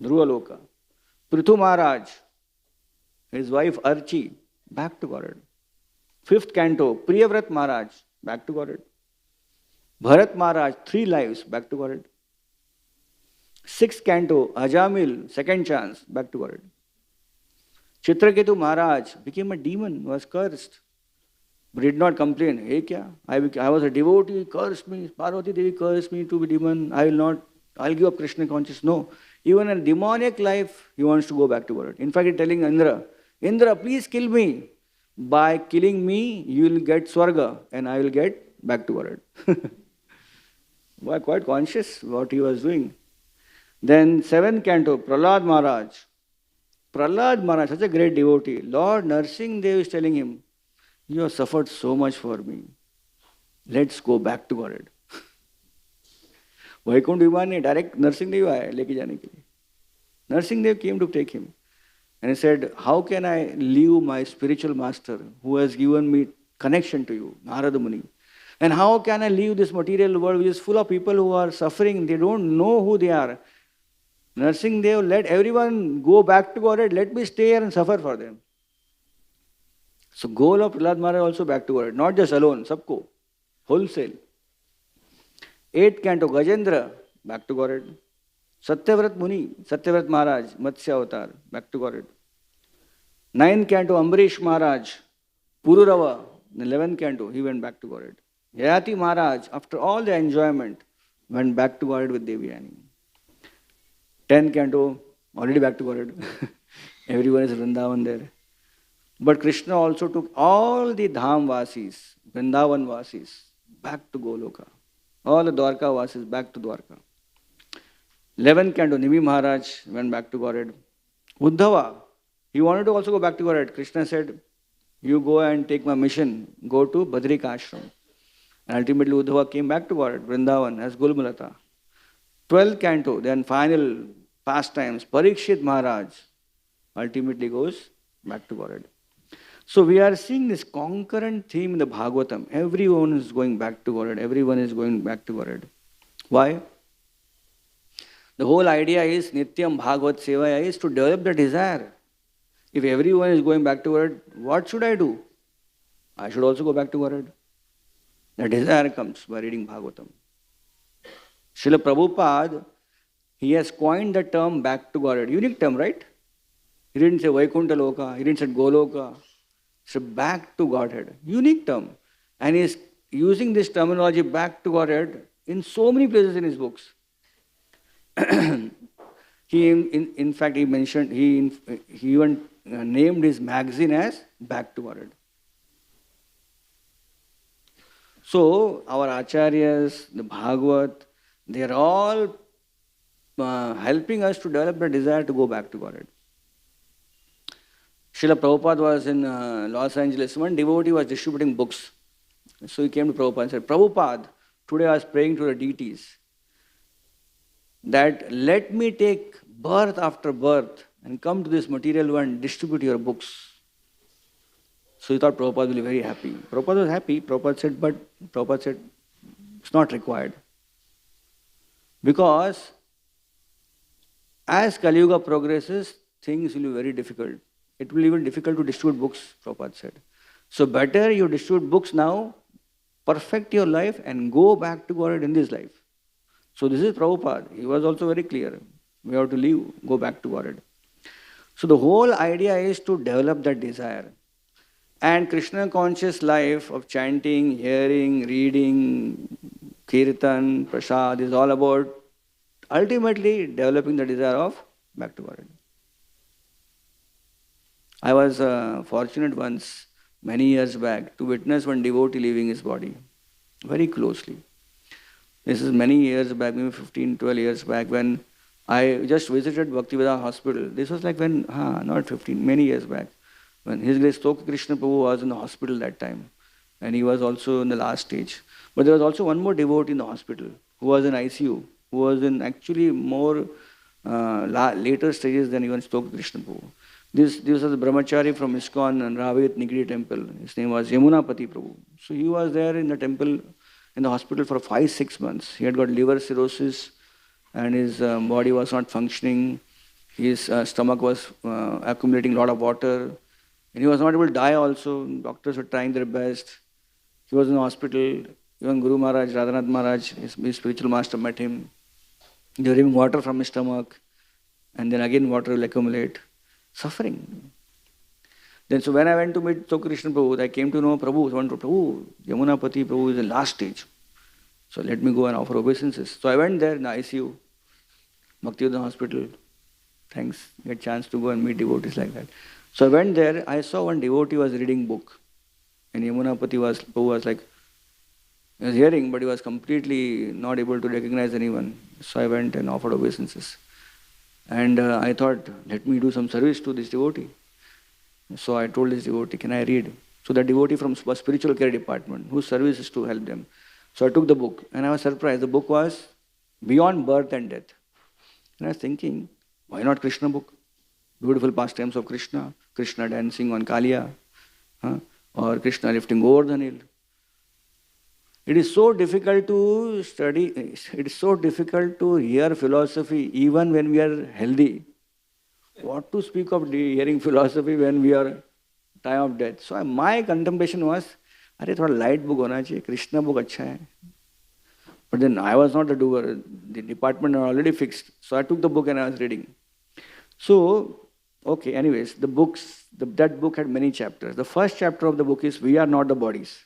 [SPEAKER 1] Dhruva Loka. Prithu Maharaj, His wife Archi, back to Godhead. Fifth canto, Priyavrat Maharaj, back to Godhead. Bharat Maharaj, 3 lives, back to Godhead. Sixth canto, Ajamil, second chance, back to Godhead. Chitraketu Maharaj became a demon, was cursed, but did not complain. Hey, kya? I was a devotee, cursed me. Parvati Devi cursed me to be demon. I'll give up Krishna consciousness. No. Even in demonic life, he wants to go back to Godhead. In fact, he's telling Indra, please kill me. By killing me, you will get Swarga and I will get back to Godhead. Boy, quite conscious what he was doing. Then seventh canto, Prahlad Maharaj. Prahlad Maharaj, such a great devotee. Lord Narsingh Dev is telling him, you have suffered so much for me. Let's go back to Godhead. Vaikuntha विमान ने direct Narsingh Dev आया लेके जाने के लिए. Narsingh Dev came to take him. And he said, how can I leave my spiritual master who has given me connection to you, Narada Muni? And how can I leave this material world which is full of people who are suffering? They don't know who they are. Narsingh Dev, let everyone go back to Godhead. Let me stay here and suffer for them. So goal of Prahlad Maharaj also back to Godhead. Not just alone, sabko. Wholesale. 8th canto, Gajendra, back to Godhead. Satyavrat Muni, Satyavrat Maharaj, Matsya Avatar, back to Godhead. 9th canto, Ambarish Maharaj, Pururava, 11th canto, he went back to Godhead. Yayati Maharaj, after all the enjoyment, went back to Godhead with Devyani. 10th canto, already back to Godhead. Everyone is Vrindavan there. But Krishna also took all the Dham Vasis, Vrindavan Vasis, back to Goloka. All the Dwarka Vasis back to Dwarka. 11th canto, Nimi Maharaj went back to Godhead. Uddhava, he wanted to also go back to Godhead. Krishna said, you go and take my mission, go to Badrika Ashram. And ultimately Uddhava came back to Godhead, Vrindavan, as Gulmalata. 12th canto, then final pastimes, Parikshit Maharaj ultimately goes back to Godhead. So we are seeing this concurrent theme in the Bhagavatam. Everyone is going back to Godhead. Everyone is going back to Godhead. Why? The whole idea is Nityam Bhagavat Sevaya is to develop the desire. If everyone is going back to Godhead, what should I do? I should also go back to Godhead. The desire comes by reading Bhagavatam. Srila Prabhupada, he has coined the term back to Godhead. Unique term, right? He didn't say Vaikuntha Loka, he didn't say Goloka. So back to Godhead. Unique term. And he is using this terminology back to Godhead in so many places in his books. In fact, he mentioned, he even named his magazine as Back to Godhead. So, our acharyas, the Bhagavat, they are all helping us to develop the desire to go back to Godhead. Srila Prabhupada was in Los Angeles. One devotee was distributing books. So he came to Prabhupada and said, Prabhupada, today I was praying to the deities that let me take birth after birth and come to this material world and distribute your books. So he thought Prabhupada will be very happy. Prabhupada was happy. Prabhupada said, it's not required. Because as Kali Yuga progresses, things will be very difficult. It will be even difficult to distribute books, Prabhupada said. So better you distribute books now, perfect your life and go back to Godhead in this life. So this is Prabhupada. He was also very clear. We have to leave, go back to Godhead. So the whole idea is to develop that desire. And Krishna conscious life of chanting, hearing, reading, kirtan, prasad is all about ultimately developing the desire of back to Godhead. I was fortunate once, many years back, to witness one devotee leaving his body very closely. This is many years back, maybe 15, 12 years back, when I just visited Bhaktivedanta Hospital. This was like when, not 15, many years back, when His Grace Stoka Krishna Prabhu was in the hospital that time. And he was also in the last stage. But there was also one more devotee in the hospital who was in ICU, who was in actually more later stages than even Stoka Krishna Prabhu. This was a brahmachari from ISKCON and Ravet Nigri temple. His name was Yamunapati Prabhu. So he was there in the temple, in the hospital for 5-6 months. He had got liver cirrhosis and his body was not functioning. His stomach was accumulating a lot of water, and he was not able to die also. Doctors were trying their best. He was in the hospital. Even Guru Maharaj, Radhanath Maharaj, his spiritual master met him. They were giving water from his stomach, and then again water will accumulate. Suffering. Then so when I went to meet Krishna Prabhu, I came to know Prabhu. So I went to Prabhu, Yamunapati Prabhu is in last stage. So let me go and offer obeisances. So I went there in the ICU, Bhaktivedanta Hospital. Thanks, get chance to go and meet devotees like that. So I went there, I saw one devotee was reading book. And Yamunapati Prabhu was like, he was hearing, but he was completely not able to recognize anyone. So I went and offered obeisances. And I thought, let me do some service to this devotee. So I told this devotee, can I read? So the devotee from spiritual care department, whose service is to help them. So I took the book, and I was surprised. The book was Beyond Birth and Death. And I was thinking, why not Krishna book? Beautiful pastimes of Krishna, Krishna dancing on Kaliya, or Krishna lifting over the hill. It is so difficult to study, it is so difficult to hear philosophy even when we are healthy. What to speak of hearing philosophy when we are time of death? So my contemplation was, अरे थोड़ा light book होना चाहिए, Krishna book अच्छा है. But then I was not the doer. The department had already fixed. So I took the book and I was reading. So, okay, anyways, that book had many chapters. The first chapter of the book is We Are Not the Bodies.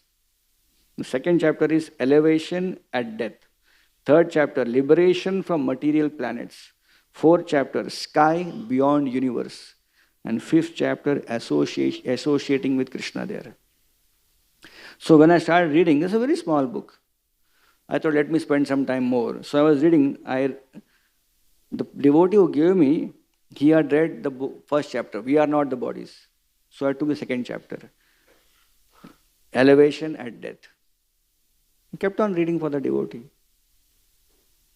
[SPEAKER 1] The second chapter is Elevation at Death. Third chapter, Liberation from Material Planets. Fourth chapter, Sky Beyond Universe. And fifth chapter, Associating with Krishna there. So when I started reading, it's a very small book. I thought, let me spend some time more. So I was reading. The devotee who gave me, he had read the first chapter, We Are Not the Bodies. So I took the second chapter, Elevation at Death. I kept on reading for the devotee.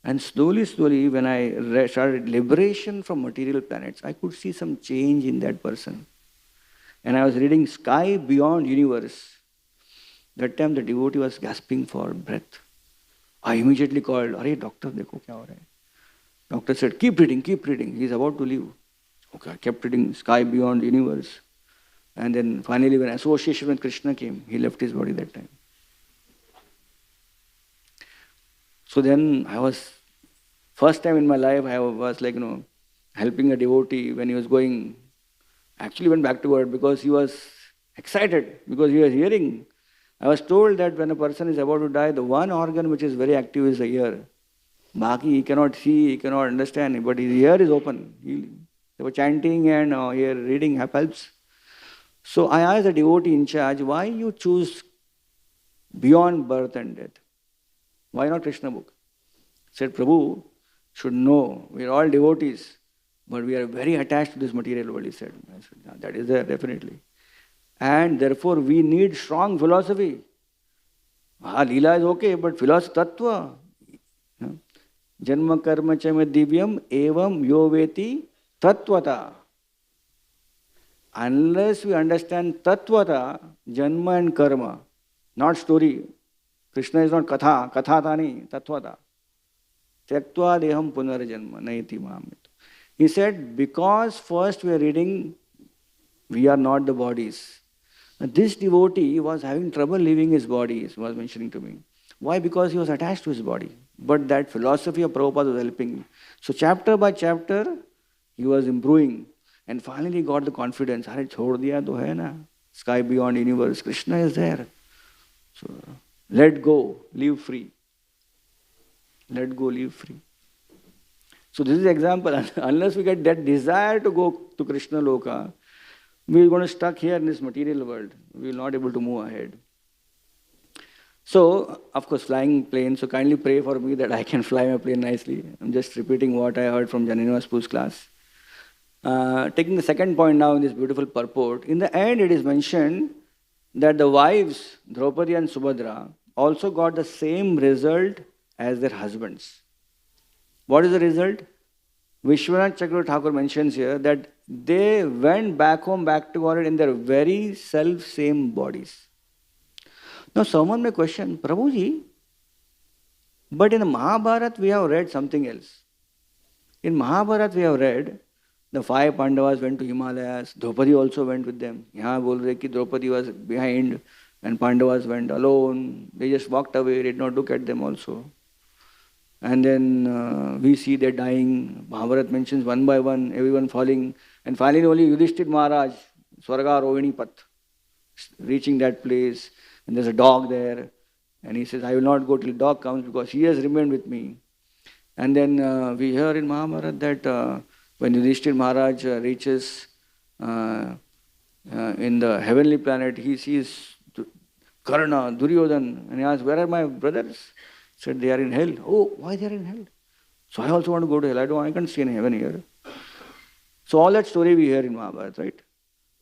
[SPEAKER 1] And slowly, when I started Liberation from Material Planets, I could see some change in that person. And I was reading Sky Beyond Universe. That time the devotee was gasping for breath. I immediately called, "Arey doctor, dekho kya ho raha hai?" Doctor said, keep reading. He's about to leave. Okay, I kept reading Sky Beyond Universe. And then finally when association with Krishna came, he left his body that time. So then first time in my life, I was like, helping a devotee when he was going, actually went back to God because he was excited, because he was hearing. I was told that when a person is about to die, the one organ which is very active is the ear. Baki, he cannot see, he cannot understand, but his ear is open. They were chanting and here reading helps. So I asked the devotee in charge, why you choose Beyond Birth and Death? Why not Krishna book? He said, Prabhu should know, we are all devotees, but we are very attached to this material world, he said. I said, that is there, definitely. And therefore we need strong philosophy. Leela is okay, but philosophy, tattva. Janma karma chame divyam evam yoveti tattvata. Unless we understand tattvata, janma and karma, not story. Krishna is not katha thani, tattvata. Tyaktva deham punarjanma naiti mahamit. He said, because first we are reading, we are not the bodies. This devotee was having trouble leaving his body, he was mentioning to me. Why? Because he was attached to his body. But that philosophy of Prabhupada was helping him. So chapter by chapter, he was improving. And finally he got the confidence. Arey, chhod diya to hai na. Sky Beyond Universe. Krishna is there. So let go, live free. Let go, live free. So this is the example. Unless we get that desire to go to Krishna Loka, we are going to stuck here in this material world. We will not able to move ahead. So, of course, flying plane. So kindly pray for me that I can fly my plane nicely. I'm just repeating what I heard from Janina Spoo's class. Taking the second point now in this beautiful purport. In the end, it is mentioned that the wives, Draupadi and Subhadra, also got the same result as their husbands. What is the result? Vishwanath Chakravarti Thakur mentions here that they went back home, back to God in their very self-same bodies. Now someone may question, Prabhuji, but in the Mahabharata we have read something else. In Mahabharata we have read The 5 Pandavas went to Himalayas. Draupadi also went with them. यहाँ बोल रहे कि Draupadi was behind and Pandavas went alone. They just walked away, did not look at them also. And then we see they're dying. Bhagavatam mentions one by one, everyone falling. And finally only Yudhishthir Maharaj, Swarga Rohini Path, reaching that place. And there's a dog there. And he says, I will not go till dog comes because he has remained with me. And then we hear in Mahabharata that when Yudhishthir Maharaj reaches in the heavenly planet, he sees Karna, Duryodhan, and he asks, where are my brothers? He said, they are in hell. Oh, why they are in hell? So I also want to go to hell. I can't stay in heaven here. So all that story we hear in Mahabharata, right?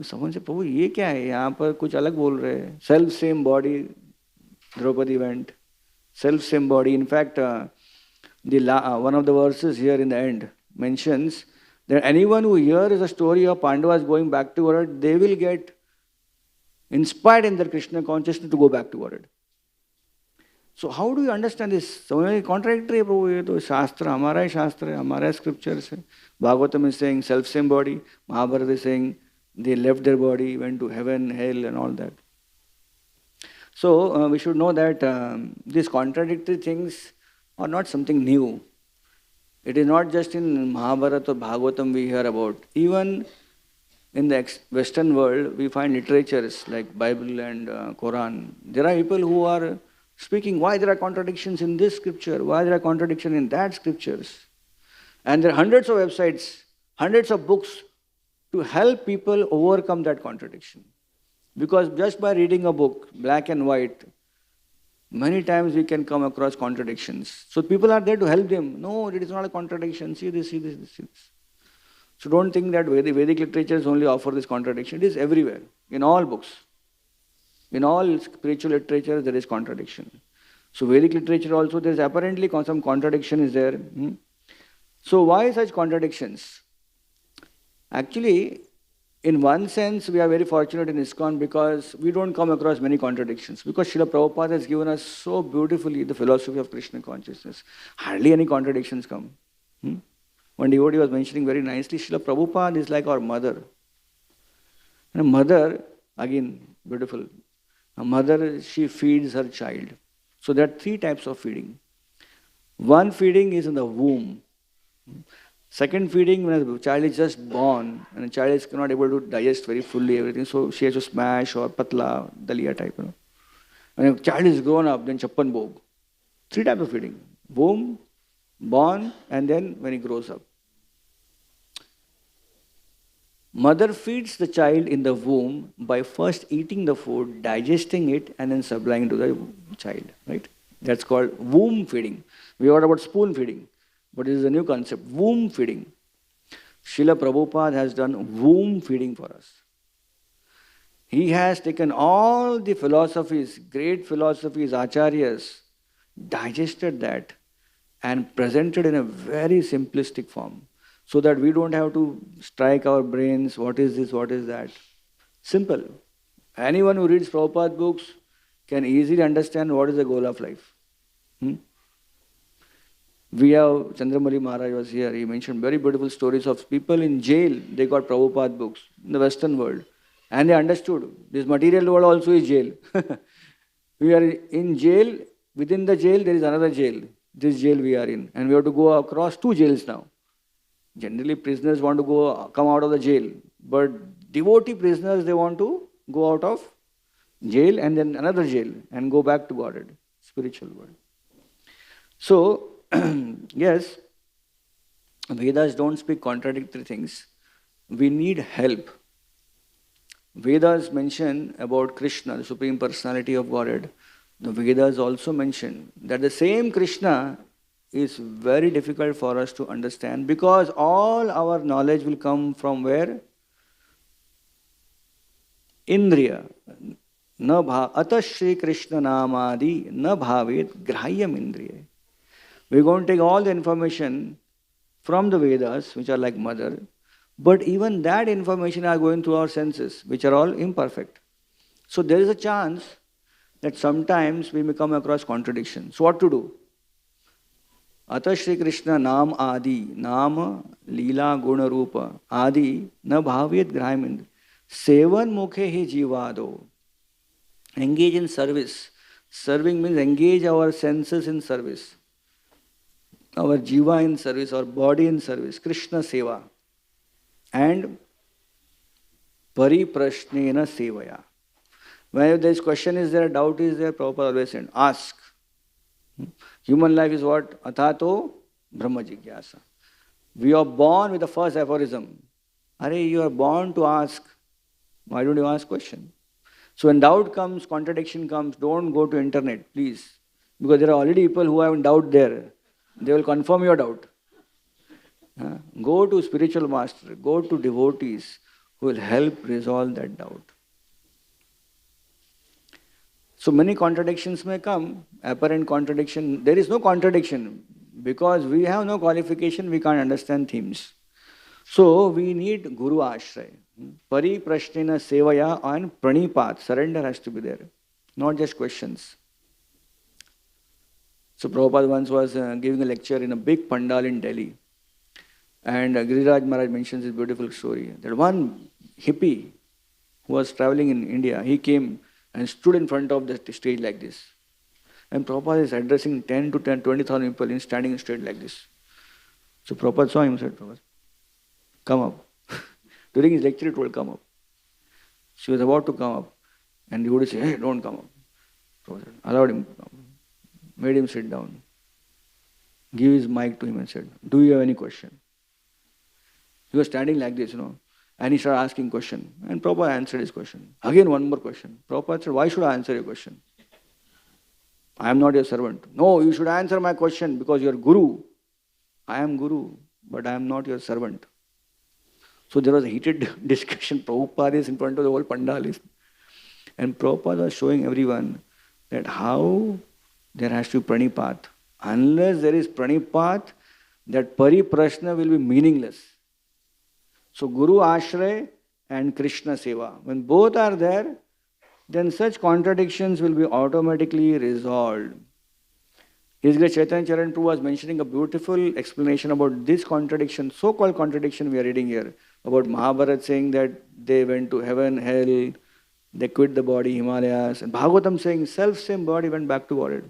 [SPEAKER 1] Someone said, Prabhu, ये क्या है? यहाँ पर कुछ अलग बोल रहे हैं. Self same body, Draupadi went. Self same body. In fact, one of the verses here in the end mentions that anyone who hears a story of Pandavas going back to Godhead, they will get inspired in their Krishna consciousness to go back to Godhead. So how do you understand this? So contradictory, Prabhu, ये तो शास्त्र हमारा ही शास्त्र है, हमारा scriptures है. Bhagavatam is saying self same body. Mahabharata is saying they left their body, went to heaven, hell, and all that. So we should know that these contradictory things are not something new. It is not just in Mahabharata or Bhagavatam we hear about. Even in the Western world, we find literatures like Bible and Quran. There are people who are speaking why there are contradictions in this scripture, why there are contradictions in that scriptures. And there are hundreds of websites, hundreds of books to help people overcome that contradiction. Because just by reading a book, black and white, many times we can come across contradictions. So people are there to help them. No, it is not a contradiction. See this, see this, see this. So don't think that Vedic literatures only offer this contradiction. It is everywhere, in all books. In all spiritual literature, there is contradiction. So Vedic literature also, there is apparently some contradiction is there. So why such contradictions? Actually, in one sense, we are very fortunate in ISKCON because we don't come across many contradictions. Because Srila Prabhupada has given us so beautifully the philosophy of Krishna consciousness. Hardly any contradictions come. One devotee was mentioning very nicely, Srila Prabhupada is like our mother. And a mother, again, beautiful. A mother, she feeds her child. So there are 3 types of feeding. One feeding is in the womb. Second feeding, when a child is just born and a child is not able to digest very fully everything, so she has to smash or patla, dalia type. When a child is grown up, then chappan bhog. 3 types of feeding. Womb, born, and then when he grows up. Mother feeds the child in the womb by first eating the food, digesting it, and then supplying to the child. Right? That's called womb feeding. We heard about spoon feeding. But this is a new concept, womb feeding. Srila Prabhupada has done womb feeding for us. He has taken all the philosophies, great philosophies, acharyas, digested that and presented in a very simplistic form so that we don't have to strike our brains, what is this, what is that. Simple. Anyone who reads Prabhupada books can easily understand what is the goal of life. We have, Chandramali Maharaj was here, he mentioned very beautiful stories of people in jail, they got Prabhupada books in the Western world. And they understood, this material world also is jail. We are in jail, within the jail there is another jail. This jail we are in. And we have to go across 2 jails now. Generally prisoners want to come out of the jail. But devotee prisoners, they want to go out of jail and then another jail and go back to Godhead, spiritual world. So, yes, Vedas don't speak contradictory things. We need help. Vedas mention about Krishna, the Supreme Personality of Godhead. The Vedas also mention that the same Krishna is very difficult for us to understand because all our knowledge will come from where? Indriya. Atah Shri Krishna Namadi na bhavet grahyam indriya. We're going to take all the information from the Vedas, which are like mother, but even that information are going through our senses, which are all imperfect. So there is a chance that sometimes we may come across contradictions. So what to do? अतः श्री कृष्ण नाम आदि नाम लीला गुण रूप आदि न भावित ग्रामीण seven मुखे ही जीवादो. Engage in service. Serving means engage our senses in service, our jiva in service, our body in service. Krishna seva. And pariprashnena sevaya. When this question is there, doubt is there, Prabhupada always said, ask. Human life is what? Athato Brahma Jigyasa. We are born with the first aphorism. Are you are born to ask. Why don't you ask question? So when doubt comes, contradiction comes, don't go to internet, please. Because there are already people who have doubt there. They will confirm your doubt. Go to spiritual master, go to devotees who will help resolve that doubt. So many contradictions may come, apparent contradiction. There is no contradiction. Because we have no qualification, we can't understand themes. So we need Guru Ashray. Pariprashnena Sevaya and Pranipat. Surrender has to be there. Not just questions. So Prabhupada once was giving a lecture in a big pandal in Delhi. And Giriraj Maharaj mentions this beautiful story. That one hippie who was traveling in India, he came and stood in front of the stage like this. And Prabhupada is addressing 10 to 20,000 people in standing straight like this. So Prabhupada saw him and said, Prabhupada, come up. During his lecture, he told, come up. She was about to come up. And he would say, hey, don't come up. Prabhupada allowed him to come up. Made him sit down. Give his mic to him and said, do you have any question? He was standing like this, and he started asking question. And Prabhupada answered his question. Again, one more question. Prabhupada said, why should I answer your question? I am not your servant. No, you should answer my question because you are Guru. I am Guru, but I am not your servant. So there was a heated discussion. Prabhupada is in front of the whole pandal. And Prabhupada was showing everyone that how there has to be pranipat. Unless there is pranipat, that pariprashna will be meaningless. So Guru Ashray and Krishna Seva. When both are there, then such contradictions will be automatically resolved. His Grace Chaitanya Charan Prabhu was mentioning a beautiful explanation about this contradiction, so-called contradiction we are reading here, about Mahabharata saying that they went to heaven, hell, they quit the body, Himalayas, and Bhagavatam saying self-same body went back to Godhead.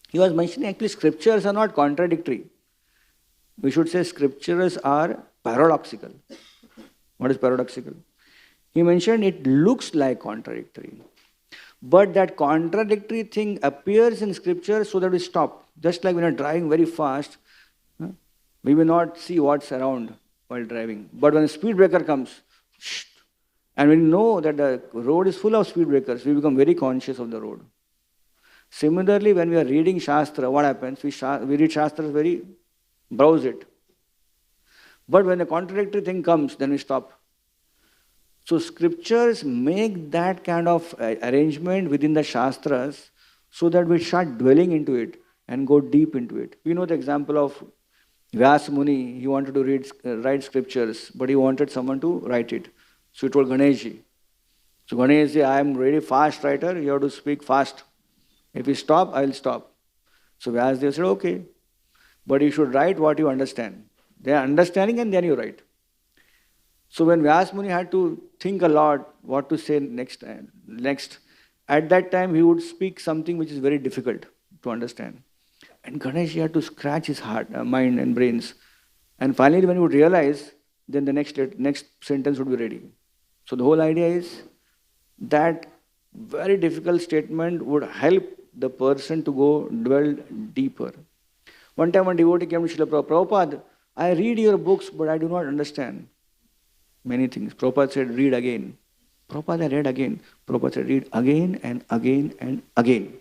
[SPEAKER 1] He was mentioning actually scriptures are not contradictory. We should say scriptures are paradoxical. What is paradoxical? He mentioned it looks like contradictory. But that contradictory thing appears in scripture so that we stop. Just like when you're driving very fast, we may not see what's around while driving. But when a speed breaker comes, and we know that the road is full of speed breakers, we become very conscious of the road. Similarly, when we are reading Shastra, what happens? We read Shastras very, browse it. But when a contradictory thing comes, then we stop. So scriptures make that kind of arrangement within the Shastras so that we start dwelling into it and go deep into it. We know the example of Vyasa Muni. He wanted to write scriptures, but he wanted someone to write it. So he told Ganeshji. So Ganesh said, I am really fast writer, you have to speak fast. If you stop, I will stop. So Vyasdev said, okay, but you should write what you understand. They are understanding and then you write. So when Vyasa Muni had to think a lot what to say next, at that time he would speak something which is very difficult to understand. And Ganesh had to scratch his mind and brains. And finally when he would realize, then the next sentence would be ready. So the whole idea is that very difficult statement would help the person to go dwell deeper. One time one devotee came to Srila Prabhupada, I read your books but I do not understand many things. Prabhupada said, read again. Prabhupada read again. Prabhupada said, read again and again and again.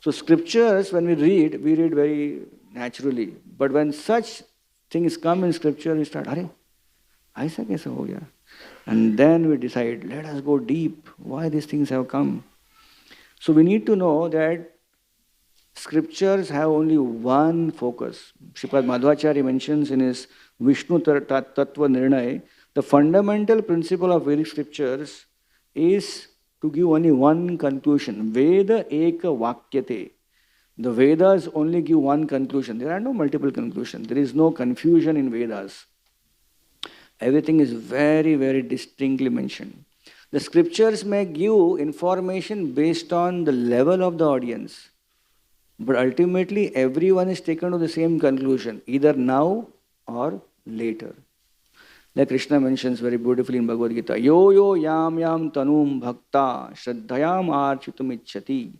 [SPEAKER 1] So scriptures, when we read very naturally. But when such things come in scripture, we start, Arey, aisa kaisa ho gaya? And then we decide, let us go deep. Why these things have come? So we need to know that scriptures have only one focus. Sripad Madhvacharya mentions in his Vishnu Tattva Nirnay, the fundamental principle of Vedic scriptures is to give only one conclusion. Veda eka vakyate. The Vedas only give one conclusion. There are no multiple conclusions. There is no confusion in Vedas. Everything is very, very distinctly mentioned. The scriptures may give information based on the level of the audience, but ultimately everyone is taken to the same conclusion, either now or later. Like Krishna mentions very beautifully in Bhagavad Gita, yo yo yam yam tanum bhakta shraddhayam architum ichchati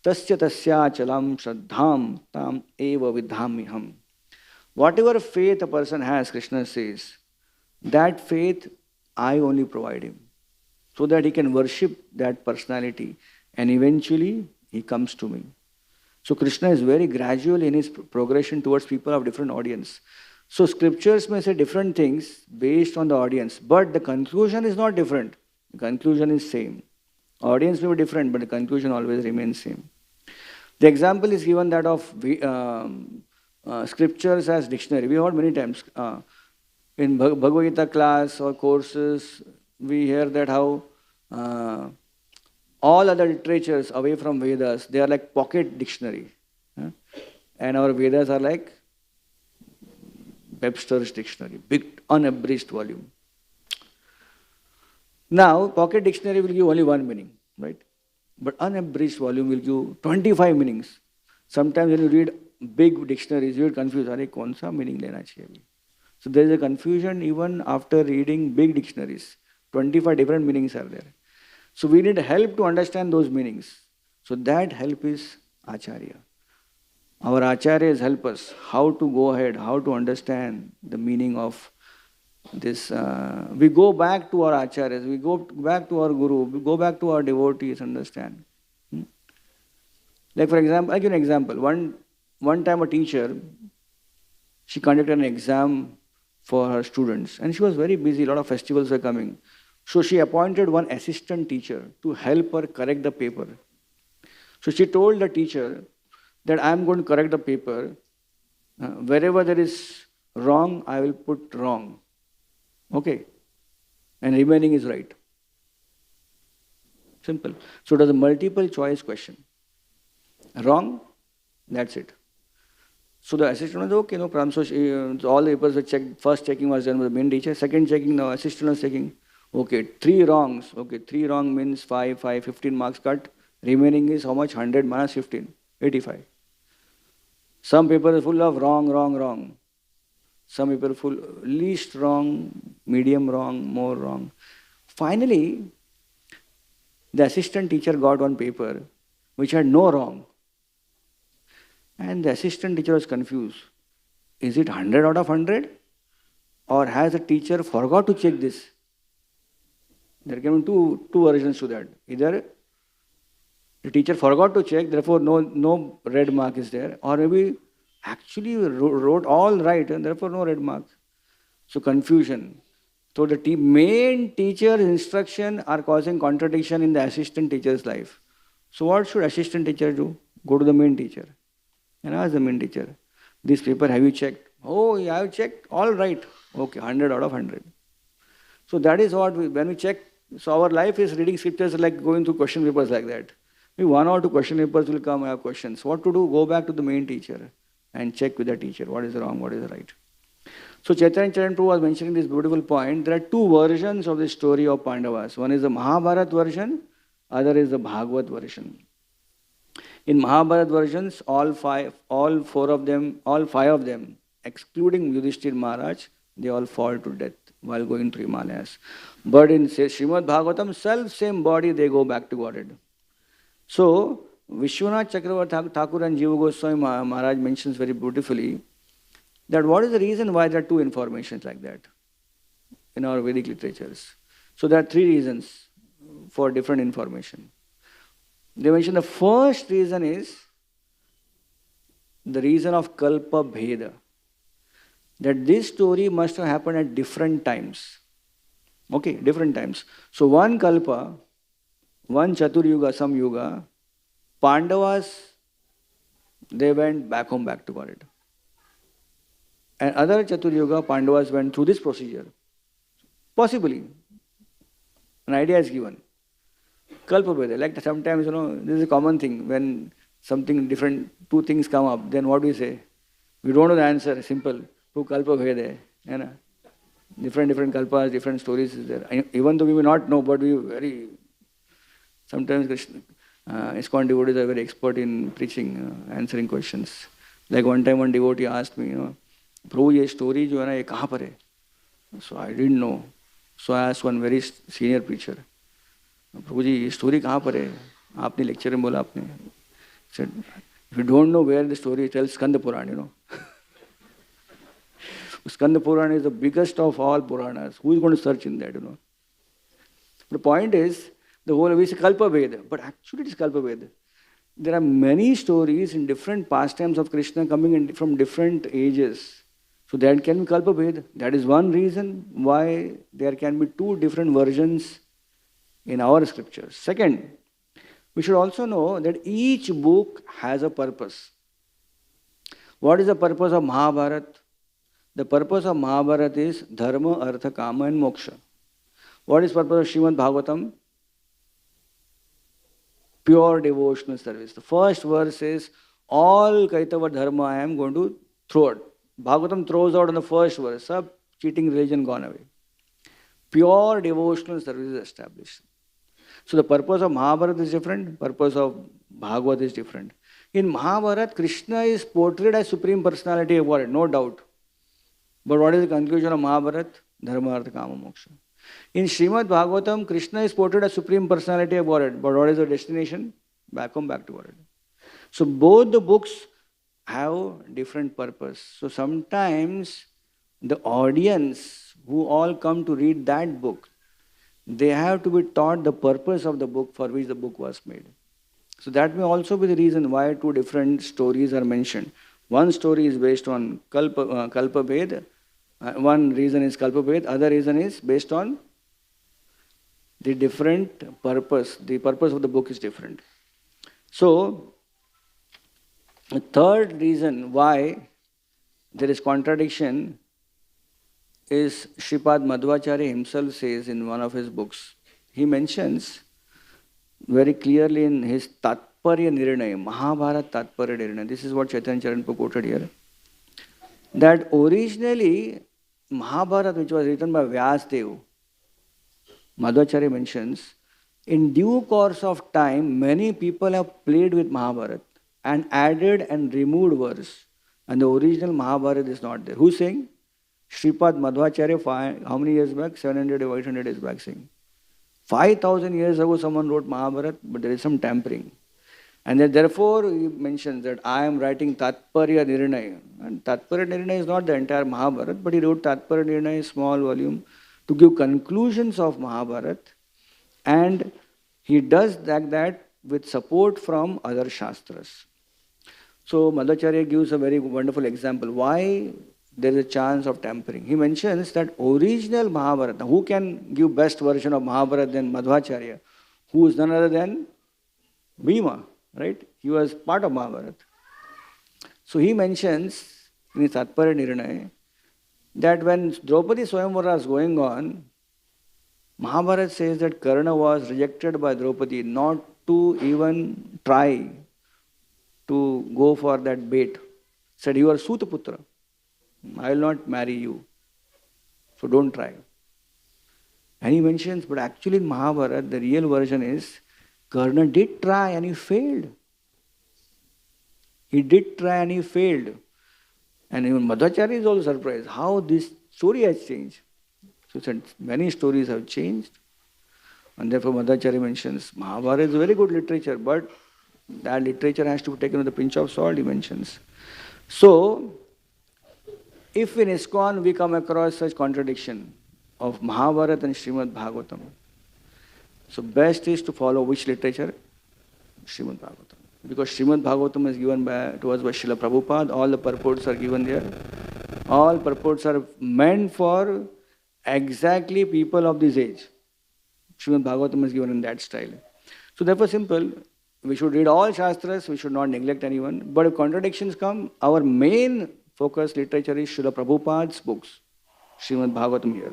[SPEAKER 1] tasya tasya chalam shraddham tam eva vidhamiham. Whatever faith a person has, Krishna says, that faith I only provide him so that he can worship that personality and eventually he comes to me. So Krishna is very gradual in his progression towards people of different audience. So scriptures may say different things based on the audience, but the conclusion is not different. The conclusion is same. Audience may be different, but the conclusion always remains same. The example is given that of scriptures as dictionary. We heard many times in Bhagavad Gita class or courses, we hear that how all other literatures away from Vedas, they are like pocket dictionary. And our Vedas are like Webster's dictionary, big unabridged volume. Now, pocket dictionary will give only one meaning, right? But unabridged volume will give 25 meanings. Sometimes when you read big dictionaries, you get confused. Are kaun sa meaning lena chahiye? So there is a confusion even after reading big dictionaries. 25 different meanings are there. So we need help to understand those meanings. So that help is Acharya. Our Acharyas help us how to go ahead, how to understand the meaning of this. We go back to our Acharyas, we go back to our Guru, we go back to our devotees, understand. Like for example, I'll give an example. One time a teacher, she conducted an exam for her students and she was very busy, a lot of festivals were coming. So she appointed one assistant teacher to help her correct the paper. So she told the teacher that I am going to correct the paper. Wherever there is wrong, I will put wrong. Okay? And remaining is right. Simple. So it was a multiple choice question. Wrong? That's it. So the assistant was okay, no problem. So all the papers were checked. First checking was done by the main teacher. Second checking, the assistant was checking. Okay, 3 wrongs. Okay, 3 wrong means 15 marks cut. Remaining is how much? 100 minus 15, 85. Some paper is full of wrong. Some paper full, least wrong, medium wrong, more wrong. Finally, the assistant teacher got one paper which had no wrong. And the assistant teacher was confused. Is it 100 out of 100? Or has the teacher forgot to check this? There can be two versions to that. Either the teacher forgot to check, therefore no red mark is there. Or maybe actually wrote all right and therefore no red mark. So confusion. So the main teacher's instruction are causing contradiction in the assistant teacher's life. So what should assistant teacher do? Go to the main teacher and ask the main teacher, this paper have you checked? Oh, yeah, I have checked. All right. Okay, 100 out of 100. So that is what when we check. So our life is reading scriptures like going through question papers like that. Maybe 1 or 2 question papers will come, have questions. What to do? Go back to the main teacher and check with the teacher what is wrong, what is right. So Chaitanya Prabhu was mentioning this beautiful point. There are 2 versions of the story of Pandavas. One is the Mahabharata version, other is the Bhagavat version. In Mahabharata versions, all 5 of them, excluding Yudhishthir Maharaj, they all fall to death while going through Himalayas. But in Srimad Bhagavatam, same body, they go back to Godhead. So, Vishwanath Chakravarti Thakur and Jiva Goswami Maharaj mentions very beautifully that what is the reason why there are 2 informations like that in our Vedic literatures. So there are 3 reasons for different information. They mention the first reason is the reason of Kalpa Bheda. That this story must have happened at different times. Okay, different times. So one Kalpa, one Chatur Yuga, some Yuga, Pandavas, they went back home, back to Godhead. And other Chatur Yuga, Pandavas went through this procedure. Possibly. An idea is given. Kalpa Bheda. Like sometimes, this is a common thing. When something different, two things come up, then what do we say? We don't know the answer, simple. Two kalpa bhede. You know? Different kalpas, different stories is there. Even though we may not know, but we very, sometimes Krishna, ISKCON devotees are very expert in preaching, answering questions. Like one time one devotee asked me, Prabhu, ये story जो है ना ये कहाँ पर है? So I didn't know. So I asked one very senior preacher, प्रभु जी ये story कहाँ पर है? आपने lecture में बोला आपने. Said, if you don't know where the story is, tell Skanda Purana, Skanda Purana is the biggest of all Puranas. Who is going to search in that, The point is, the whole we say Kalpa Veda, but actually it is Kalpa Veda. There are many stories in different pastimes of Krishna coming in from different ages. So that can be Kalpa Veda. That is one reason why there can be two different versions in our scriptures. Second, we should also know that each book has a purpose. What is the purpose of Mahabharata? The purpose of Mahabharata is Dharma, Artha, Kama and Moksha. What is the purpose of Srimad Bhagavatam? Pure devotional service. The first verse is, all Kaitava Dharma I am going to throw out. Bhagavatam throws out on the first verse, sub cheating religion gone away. Pure devotional service is established. So the purpose of Mahabharata is different, purpose of Bhagavad is different. In Mahabharata, Krishna is portrayed as Supreme Personality of Godhead, no doubt. But what is the conclusion of Mahabharata? Dharma, Artha, Kama, Moksha. In Srimad Bhagavatam, Krishna is portrayed as Supreme Personality of Godhead. But what is the destination? Back to Godhead. So both the books have different purpose. So sometimes the audience who all come to read that book, they have to be taught the purpose of the book for which the book was made. So that may also be the reason why two different stories are mentioned. One story is based on Kalpa Veda. One reason is Kalpa Veda. Other reason is based on the different purpose. The purpose of the book is different. So, the third reason why there is contradiction is Sripad Madhvacharya himself says in one of his books. He mentions very clearly in his Tatparya Nirnaya, Mahabharata Tatparya Nirnaya, this is what Chaitanya Charitamrita quoted here, that originally Mahabharata, which was written by Vyasdev, Madhvacharya mentions, in due course of time, many people have played with Mahabharata and added and removed verse. And the original Mahabharata is not there. Who's saying? Sripad Madhvacharya, how many years back? 700 or 800 years back saying. 5,000 years ago someone wrote Mahabharata, but there is some tampering. And then therefore he mentions that I am writing Tatparya Nirnaya. And Tatparya Nirnaya is not the entire Mahabharata, but he wrote Tatparya Nirnaya, small volume, to give conclusions of Mahabharata. And he does that with support from other Shastras. So Madhvacharya gives a very wonderful example. Why there is a chance of tampering? He mentions that original Mahabharata, who can give best version of Mahabharata than Madhvacharya, who is none other than Bhima, right? He was part of Mahabharata. So he mentions in his Tatparya Nirnaya that when Draupadi Swayamvara was going on, Mahabharata says that Karna was rejected by Draupadi not to even try to go for that bait. Said, you are Sutaputra. I will not marry you. So don't try. And he mentions, but actually in Mahabharata, the real version is, Karna did try and he failed. He did try and he failed. And even Madhvacharya is also surprised how this story has changed. So he said, many stories have changed. And therefore Madhvacharya mentions, Mahabharata is very good literature, but that literature has to be taken with a pinch of salt, he mentions. So, if in ISKCON we come across such contradiction of Mahabharata and Srimad Bhagavatam, so best is to follow which literature? Srimad Bhagavatam. Because Srimad Bhagavatam is given to us by Srila Prabhupada, all the purports are given there. All purports are meant for exactly people of this age. Srimad Bhagavatam is given in that style. So therefore simple, we should read all Shastras, we should not neglect anyone. But if contradictions come, our main focus literature is Srila Prabhupada's books, Srimad Bhagavatam here.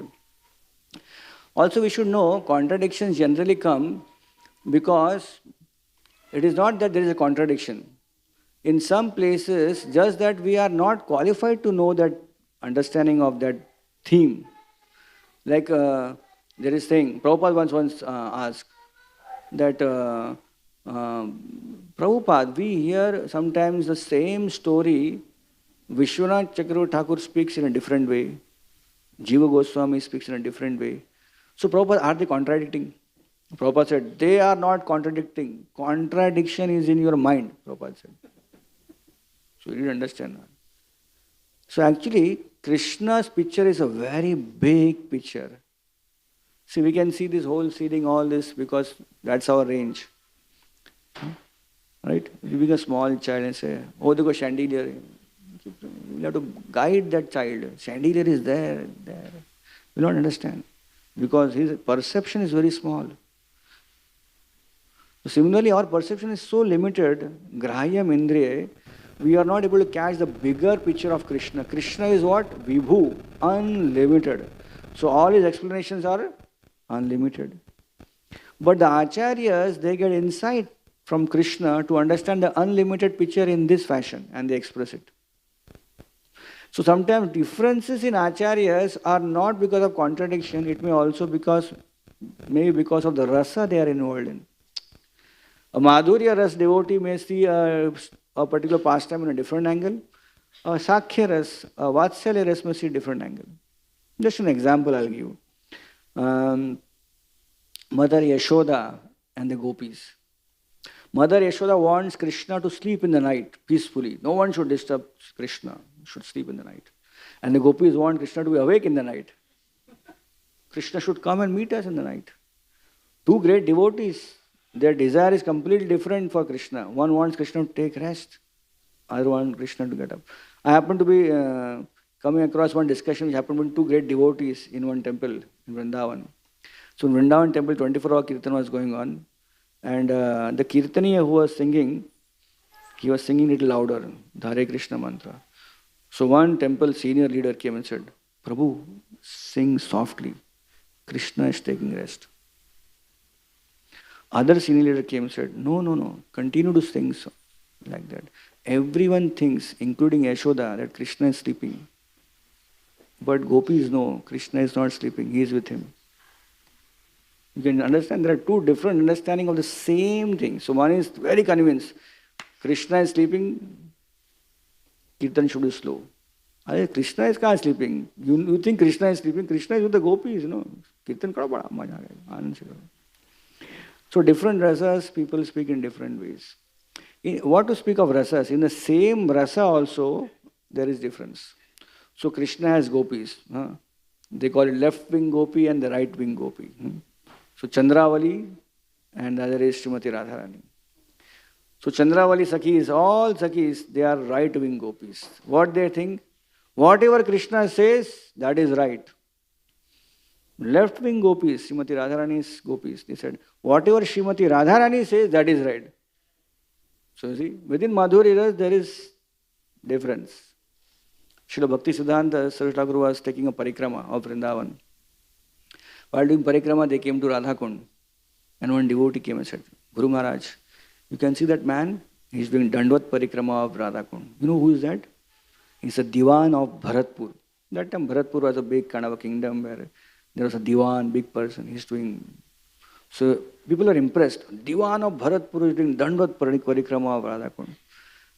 [SPEAKER 1] Also we should know contradictions generally come because it is not that there is a contradiction. in some places, just that we are not qualified to know that understanding of that theme. Like there is saying, Prabhupada once asked that, Prabhupada, we hear sometimes the same story, Vishwanath Chakravarti Thakur speaks in a different way, Jiva Goswami speaks in a different way. So Prabhupada, are they contradicting? Prabhupada said, they are not contradicting. Contradiction is in your mind, Prabhupada said. So you didn't understand that. So actually, Krishna's picture is a very big picture. See, we can see this whole seeding, all this, because that's our range. Right? You become a small child and say, oh, there goes chandelier. You have to guide that child. Chandelier is there, there. You don't understand. Because his perception is very small. So similarly, our perception is so limited, grahyam indriya, we are not able to catch the bigger picture of Krishna. Krishna is what? Vibhu, unlimited. So all his explanations are unlimited. But the acharyas, they get insight from Krishna to understand the unlimited picture in this fashion, and they express it. So sometimes differences in acharyas are not because of contradiction, it may also maybe because of the rasa they are involved in. A Madhurya Ras devotee may see a particular pastime in a different angle. A Sakhya Ras, a Vatsalya Ras may see a different angle. Just an example I'll give. Mother Yashoda and the gopis. Mother Yashoda wants Krishna to sleep in the night peacefully. No one should disturb Krishna. He should sleep in the night. And the gopis want Krishna to be awake in the night. Krishna should come and meet us in the night. Two great devotees. Their desire is completely different for Krishna. One wants Krishna to take rest. Other wants Krishna to get up. I happen to be coming across one discussion which happened with two great devotees in one temple in Vrindavan. So in Vrindavan temple, 24-hour kirtan was going on. And the kirtaniya who was singing, he was singing a little louder, the Hare Krishna mantra. So one temple senior leader came and said, Prabhu, sing softly. Krishna is taking rest. Other senior leader came and said, no, continue to sing like that. Everyone thinks, including Yashoda, that Krishna is sleeping. But gopis know Krishna is not sleeping, he is with him. You can understand there are two different understandings of the same thing. So one is very convinced, Krishna is sleeping, kirtan should be slow. Krishna is not sleeping. You think Krishna is sleeping, Krishna is with the gopis, Kirtan karo bada maja aayega, anand se karo. So different rasas, people speak in different ways. What to speak of rasas? In the same rasa also, there is difference. So Krishna has gopis. They call it left wing gopi and the right wing gopi. So Chandravali and the other is Srimati Radharani. So Chandravali Sakhis, all Sakhis, they are right wing gopis. What they think? Whatever Krishna says, that is right. Left wing gopis, Srimati Radharani's gopis, they said, whatever Srimati Radharani says, that is right. So you see, within Madhurya Ras, there is difference. Srila Bhakti Siddhanta Saraswati Thakur was taking a parikrama of Vrindavan. While doing parikrama, they came to Radha Kund. And one devotee came and said, Guru Maharaj, you can see that man, he is doing Dandvat parikrama of Radha Kund. You know who is that? He's a Diwan of Bharatpur. That time Bharatpur was a big kind of a kingdom where there was a Diwan, big person. He's doing. So people are impressed. Diwan of Bharatpur is doing Dandvat parikrama of Radha Kund.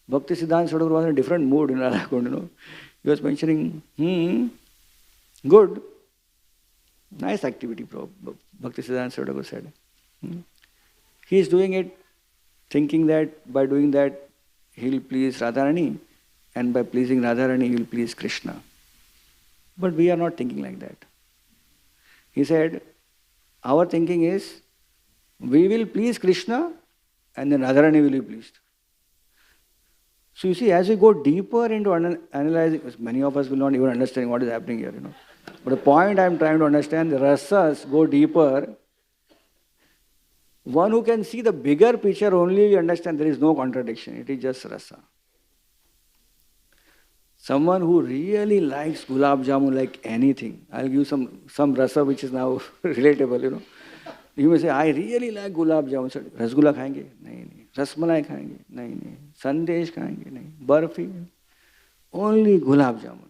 [SPEAKER 1] Bhakti Siddhanta Saraswati was in a different mood in Radha Kund, He was mentioning, good. Nice activity, Bhakti Siddhanta Saraswati said. He is doing it thinking that by doing that he will please Radharani, and by pleasing Radharani he will please Krishna. But we are not thinking like that. He said, our thinking is, we will please Krishna and then Radharani will be pleased. So you see, as we go deeper into analyzing, many of us will not even understand what is happening here, But the point I am trying to understand, the rasas go deeper. One who can see the bigger picture only will understand there is no contradiction. It is just rasa. Someone who really likes gulab jamun like anything. I'll give some rasa which is now relatable, You may say, I really like gulab jamun. Rasgulla khayenge? Nahi. Rasmalai खाएंगे नहीं, संदेश खाएंगे नहीं, barfi, only gulab jamun.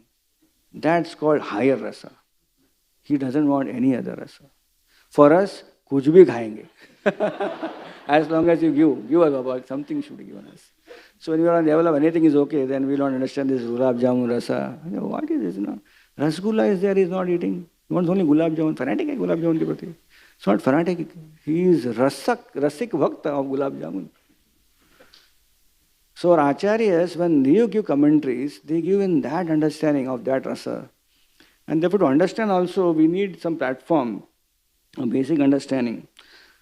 [SPEAKER 1] That's called higher rasa. He doesn't want any other rasa. For us, kuch bhi khayenge. As long as you give us about something should be given us. So when we are on the level of anything is okay, then we don't understand this gulab jamun rasa. What is this? No? Rasgulla is there, he is not eating. He wants only gulab jamun. Fanatic hai gulab jamun ke prati. It's not fanatic. He is rasik bhakta of gulab jamun. So our acharyas, when they give commentaries, they give in that understanding of that rasa. And therefore to understand also, we need some platform, a basic understanding.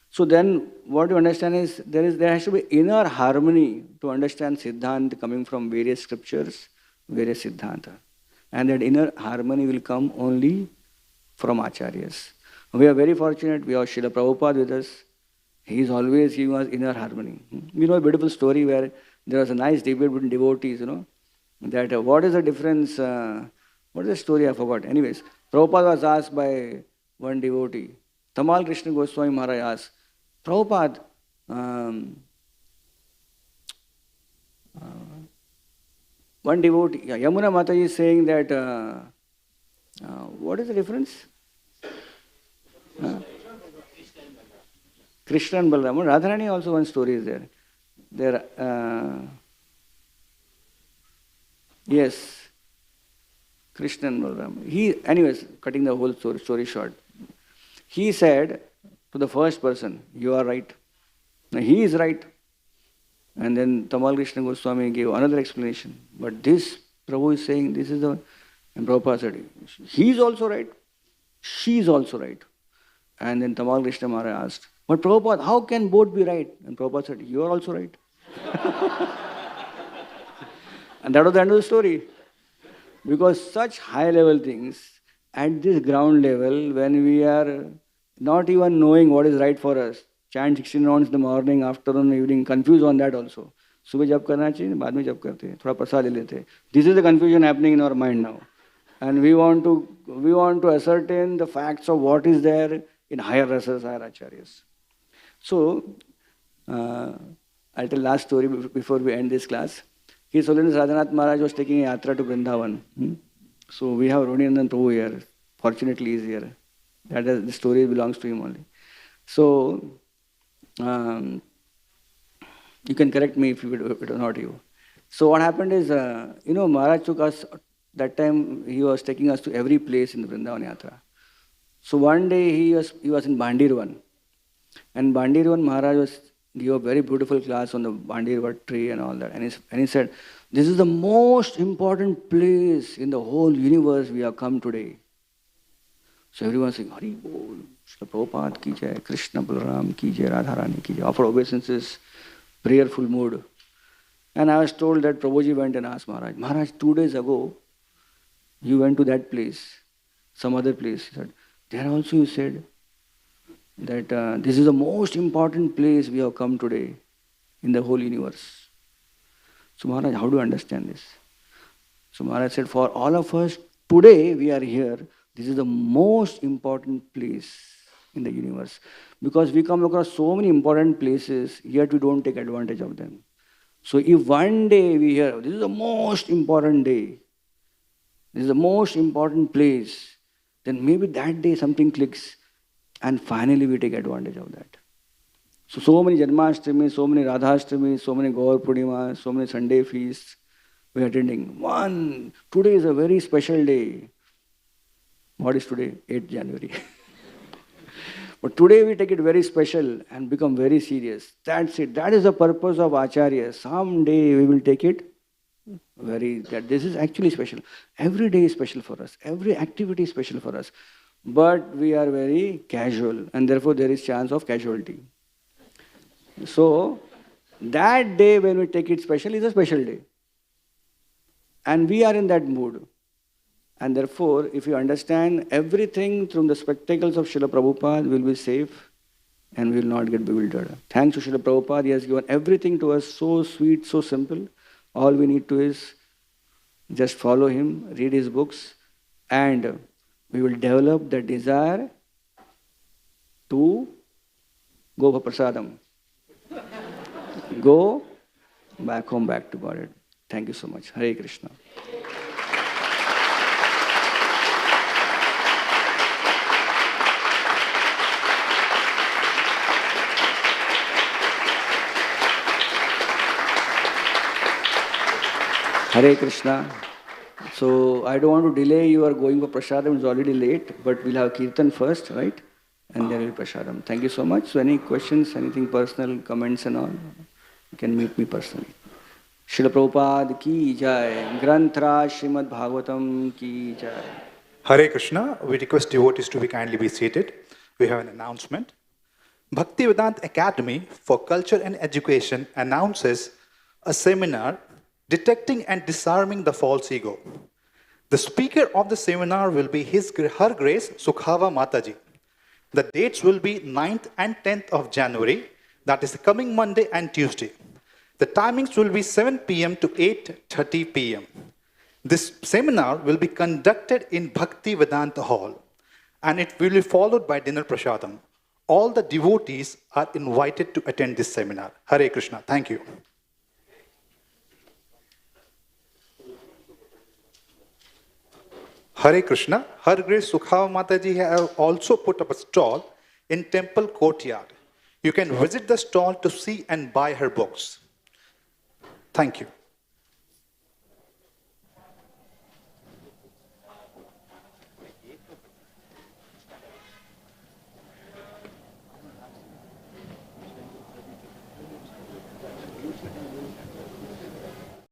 [SPEAKER 1] So then what you understand is there has to be inner harmony to understand Siddhanta coming from various scriptures, various Siddhanta. And that inner harmony will come only from acharyas. We are very fortunate, we have Srila Prabhupada with us. He is always giving us inner harmony. We know a beautiful story where there was a nice debate between devotees, that what is the difference, what is the story, I forgot. Anyways, Prabhupada was asked by one devotee, Tamal Krishna Goswami Maharaj asked, Prabhupada, one devotee, Yamuna Mataji is saying that, what is the difference? Krishna and Balram. Radharani also one story is there. Yes, Krishna and Balram. Anyways, cutting the whole story short, he said to the first person, you are right. Now he is right. And then Tamal Krishna Goswami gave another explanation. But this Prabhu is saying, this is the... And Prabhupada said, he is also right. She is also right. And then Tamal Krishna Maharaj asked, but Prabhupada, how can both be right? And Prabhupada said, you are also right. And that was the end of the story. Because such high level things, at this ground level, when we are not even knowing what is right for us, chant 16 rounds in the morning, afternoon, evening, confused on that also. सुबह जब करना चाहिए, बाद में जब करते हैं, थोड़ा प्रसाद ले लेते हैं. This is the confusion happening in our mind now. And we want to ascertain the facts of what is there in higher rasas, higher acharyas. So, I'll tell last story before we end this class. His Holiness Radhanath Maharaj was taking a yatra to Vrindavan. So we have Rodinandan Prabhu here. Fortunately, he is here. The story belongs to him only. So, you can correct me if it was not you. So what happened is, Maharaj took us, that time he was taking us to every place in the Vrindavan Yatra. So one day he was in Bandirvan. And Bandirvan Maharaj gave a very beautiful class on the Bandirvan tree and all that. And he said, this is the most important place in the whole universe we have come today. So everyone saying, Hari Bol, Srila Prabhupada ki jai, Krishna Balaram ki jai, Radharani ki jai, offer obeisances, prayerful mood. And I was told that Prabhuji went and asked Maharaj, 2 days ago, you went to that place, some other place. He said, there also you said that this is the most important place we have come today in the whole universe. So Maharaj, how do you understand this? So Maharaj said, for all of us, today we are here, this is the most important place in the universe. Because we come across so many important places, yet we don't take advantage of them. So if one day we hear, this is the most important day, this is the most important place, then maybe that day something clicks and finally we take advantage of that. So many Janmashtami, so many Radhashtami, so many Gaur Purnima, so many Sunday feasts we are attending. Today is a very special day. What is today? 8th January. But today we take it very special and become very serious. That's it. That is the purpose of Acharya. Someday we will take it that this is actually special. Every day is special for us. Every activity is special for us. But we are very casual and therefore there is chance of casualty. So that day when we take it special is a special day. And we are in that mood. And therefore, if you understand everything from the spectacles of Srila Prabhupada, we will be safe and we will not get bewildered. Thanks to Srila Prabhupada, he has given everything to us so sweet, so simple. All we need to is just follow him, read his books, and we will develop the desire to go for prasadam. go back home, back to Godhead. Thank you so much. Hare Krishna. Hare Krishna. So I don't want to delay. You are going for prasadam. It's already late, but we'll have kirtan first, right? And then we'll prasadam. Thank you so much. So any questions, anything personal, comments and all, you can meet me personally. Srila Prabhupada ki jai. Granthra Srimad Bhagavatam ki jai.
[SPEAKER 2] Hare Krishna. We request devotees to be kindly be seated. We have an announcement. Bhaktivedanta Academy for Culture and Education announces a seminar detecting and disarming the false ego. The speaker of the seminar will be Her Grace Sukhava Mataji. The dates will be 9th and 10th of January, that is the coming Monday and Tuesday. The timings will be 7 p.m. to 8:30 p.m. This seminar will be conducted in Bhakti Vedanta Hall, and it will be followed by dinner prasadam. All the devotees are invited to attend this seminar. Hare Krishna. Thank you. Hare Krishna. Her Grace Sukhava Mataji have also put up a stall in temple courtyard. You can visit the stall to see and buy her books. Thank you.